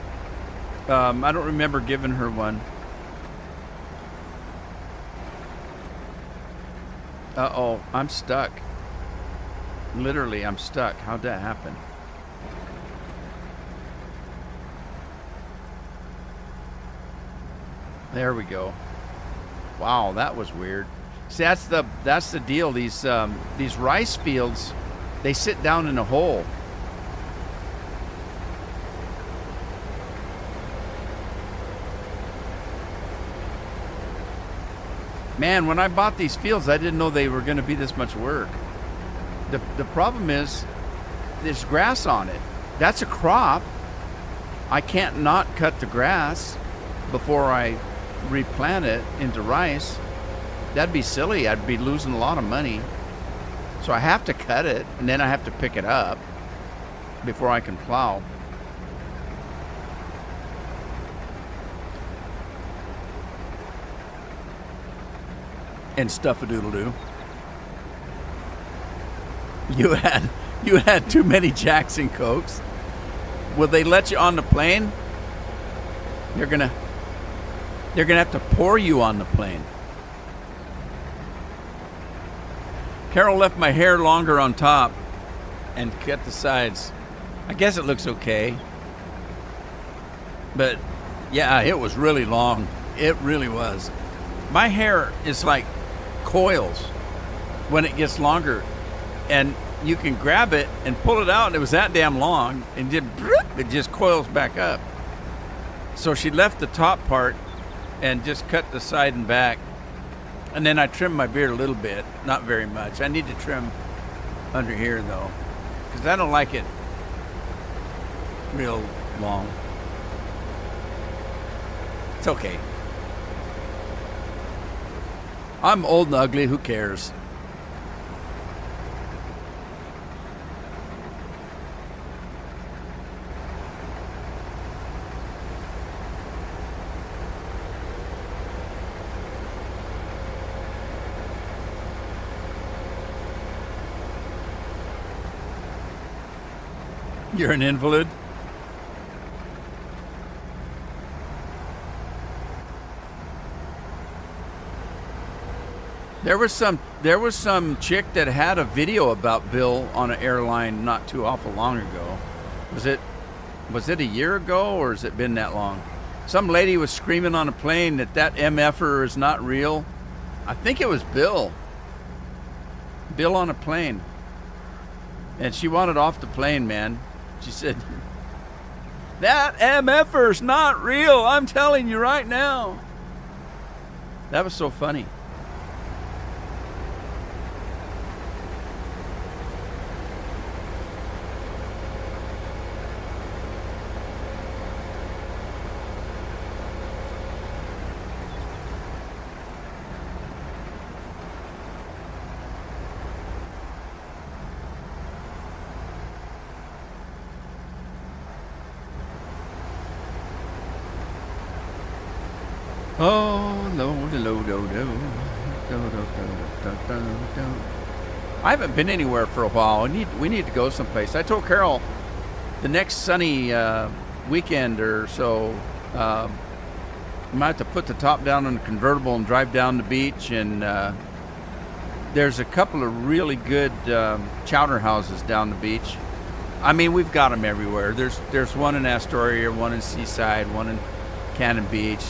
I don't remember giving her one. Uh-oh, I'm stuck. Literally, I'm stuck. How'd that happen? There we go. Wow, that was weird. See, that's the deal. These rice fields, they sit down in a hole. Man, when I bought these fields, I didn't know they were going to be this much work. The problem is there's grass on it. That's a crop. I can't not cut the grass before I replant it into rice. That'd be silly. I'd be losing a lot of money. So I have to cut it, and then I have to pick it up before I can plow. And stuff-a-doodle-doo. You had too many Jackson Cokes. Will they let you on the plane? They're gonna have to pour you on the plane. Carol left my hair longer on top and cut the sides. I guess it looks okay. But yeah, it was really long. It really was. My hair is like coils when it gets longer, and you can grab it and pull it out, and it was that damn long, and it just coils back up. So she left the top part and just cut the side and back, and then I trimmed my beard a little bit, not very much. I need to trim under here though, because I don't like it real long. It's okay. I'm old and ugly, who cares? You're an invalid? There was some chick that had a video about Bill on an airline not too awful long ago. Was it a year ago, or has it been that long? Some lady was screaming on a plane that MFer is not real. I think it was Bill. Bill on a plane. And she wanted off the plane, man. She said, that MFer's not real, I'm telling you right now. That was so funny. Oh, I haven't been anywhere for a while. We need to go someplace. I told Carol the next sunny weekend or so, we might have to put the top down on the convertible and drive down the beach. And there's a couple of really good chowder houses down the beach. I mean, we've got them everywhere. There's one in Astoria, one in Seaside, one in Cannon Beach.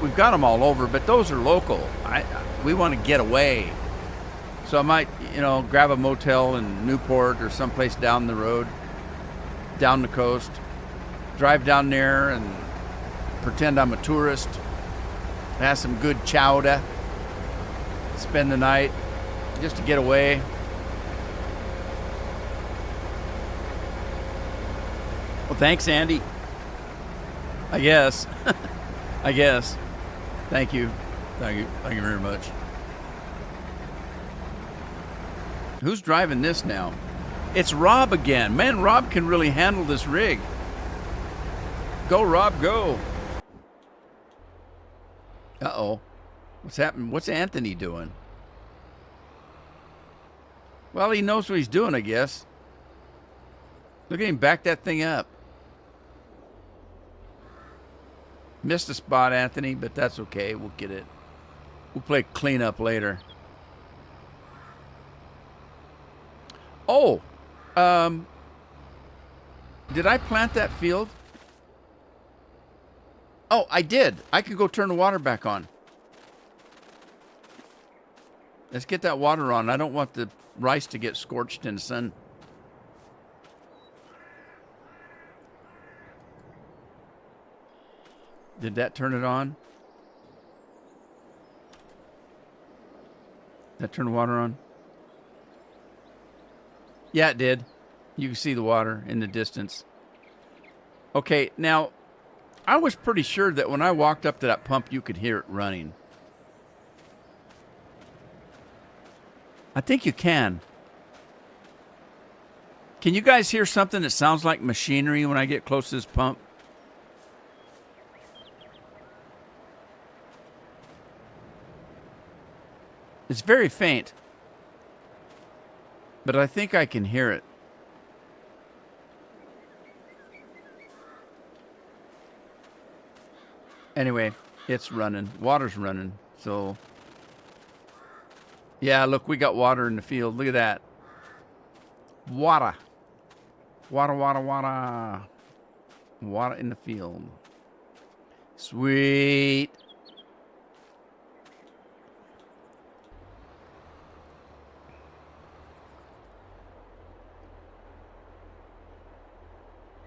We've got them all over, but those are local. We want to get away. So I might, grab a motel in Newport or someplace down the road, down the coast, drive down there and pretend I'm a tourist, have some good chowder, spend the night just to get away. Well, thanks, Andy. I guess. I guess. Thank you. Thank you very much. Who's driving this now? It's Rob again. Man, Rob can really handle this rig. Go, Rob, go. Uh-oh. What's happening? What's Anthony doing? Well, he knows what he's doing, I guess. Look at him back that thing up. Missed a spot, Anthony, but that's okay. We'll get it. We'll play cleanup later. Oh, did I plant that field? Oh, I did. I could go turn the water back on. Let's get that water on. I don't want the rice to get scorched in the sun. Did that turn it on? That turned the water on? Yeah, it did. You can see the water in the distance. Okay, now, I was pretty sure that when I walked up to that pump, you could hear it running. I think you can. Can you guys hear something that sounds like machinery when I get close to this pump? It's very faint, but I think I can hear it. Anyway, it's running. Water's running. So, yeah, look, we got water in the field. Look at that. Water. Water, water, water. Water in the field. Sweet.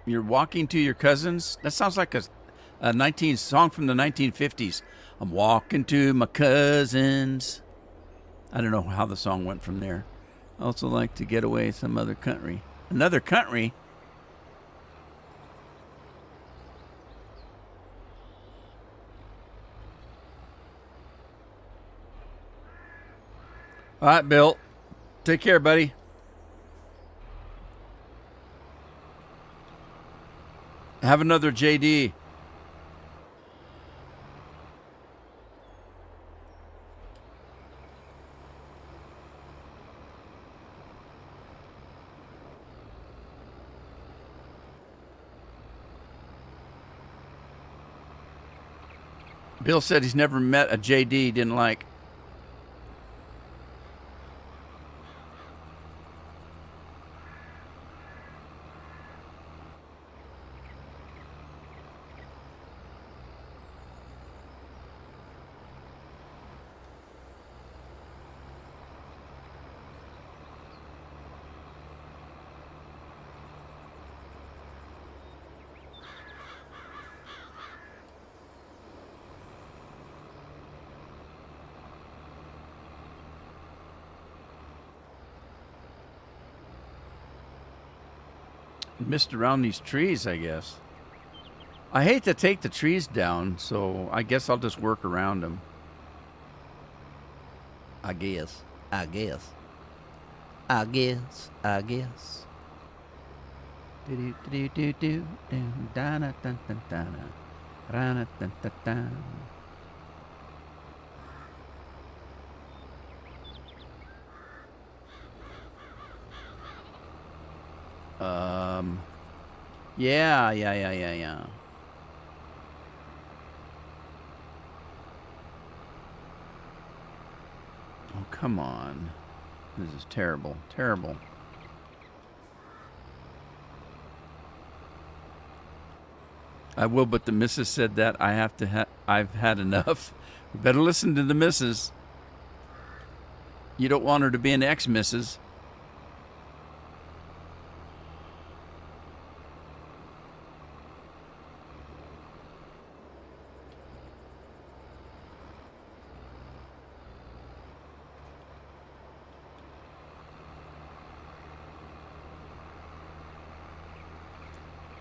You're walking to your cousins? That sounds like a song from the 1950s. I'm walking to my cousins. I don't know how the song went from there. I also like to get away some other country. Another country? All right, Bill. Take care, buddy. Have another JD. Bill said he's never met a JD he didn't like. Missed around these trees, I guess. I hate to take the trees down, so I guess I'll just work around them. I guess. I guess. I guess. I guess. Do do do do do do da da da da da da da da da. Yeah. Oh, come on. This is terrible. Terrible. I will, but the missus said that I've had enough. You better listen to the missus. You don't want her to be an ex-missus.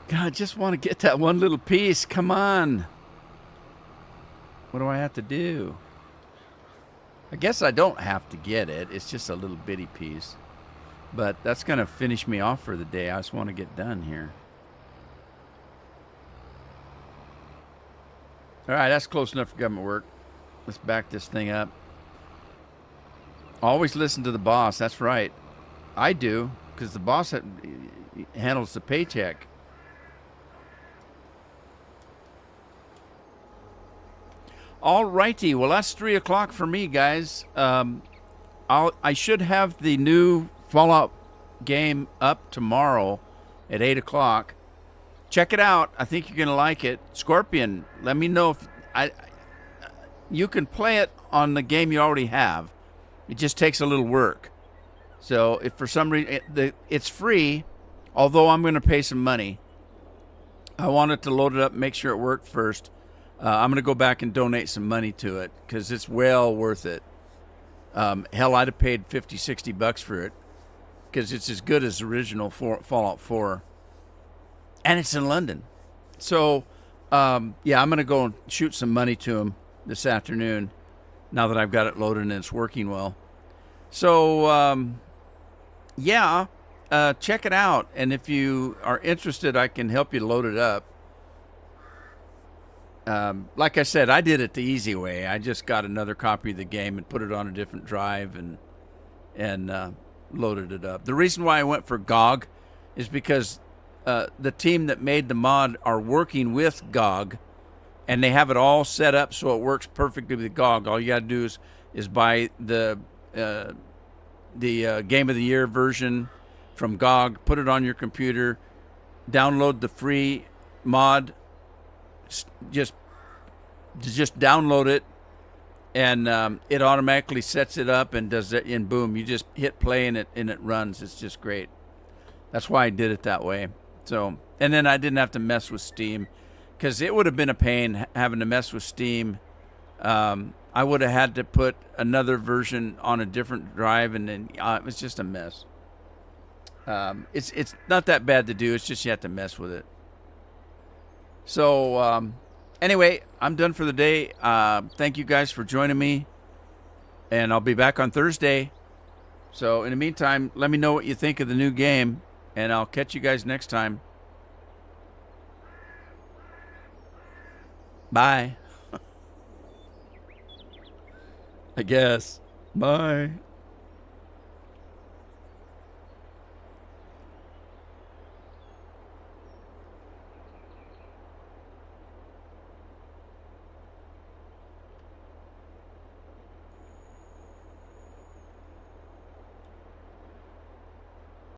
God, I just want to get that one little piece. Come on. What do I have to do? I guess I don't have to get it. It's just a little bitty piece. But that's going to finish me off for the day. I just want to get done here. All right, that's close enough for government work. Let's back this thing up. Always listen to the boss. That's right. I do, because the boss handles the paycheck. All righty. Well, that's 3 o'clock for me, guys. I should have the new Fallout game up tomorrow at 8 o'clock. Check it out. I think you're going to like it. Scorpion, let me know if you can play it on the game you already have. It just takes a little work. So if for some reason it's free, although I'm going to pay some money. I wanted to load it up and make sure it worked first. I'm going to go back and donate some money to it because it's well worth it. Hell, I'd have paid 50, 60 bucks for it because it's as good as the original Fallout 4. And it's in London. So, yeah, I'm going to go and shoot some money to him this afternoon now that I've got it loaded and it's working well. So, yeah, check it out. And if you are interested, I can help you load it up. Like I said, I did it the easy way. I just got another copy of the game and put it on a different drive and loaded it up. The reason why I went for GOG is because the team that made the mod are working with GOG, and they have it all set up so it works perfectly with GOG. All you got to do is buy the Game of the Year version from GOG, put it on your computer, download the free mod, just download it, and it automatically sets it up and does it. And boom, you just hit play and it runs. It's just great. That's why I did it that way. So, and then I didn't have to mess with Steam, because it would have been a pain having to mess with Steam. I would have had to put another version on a different drive, and then it was just a mess. It's not that bad to do. It's just you have to mess with it. So anyway, I'm done for the day. Thank you guys for joining me, and I'll be back on Thursday. So in the meantime, let me know what you think of the new game, and I'll catch you guys next time. Bye. I guess. Bye.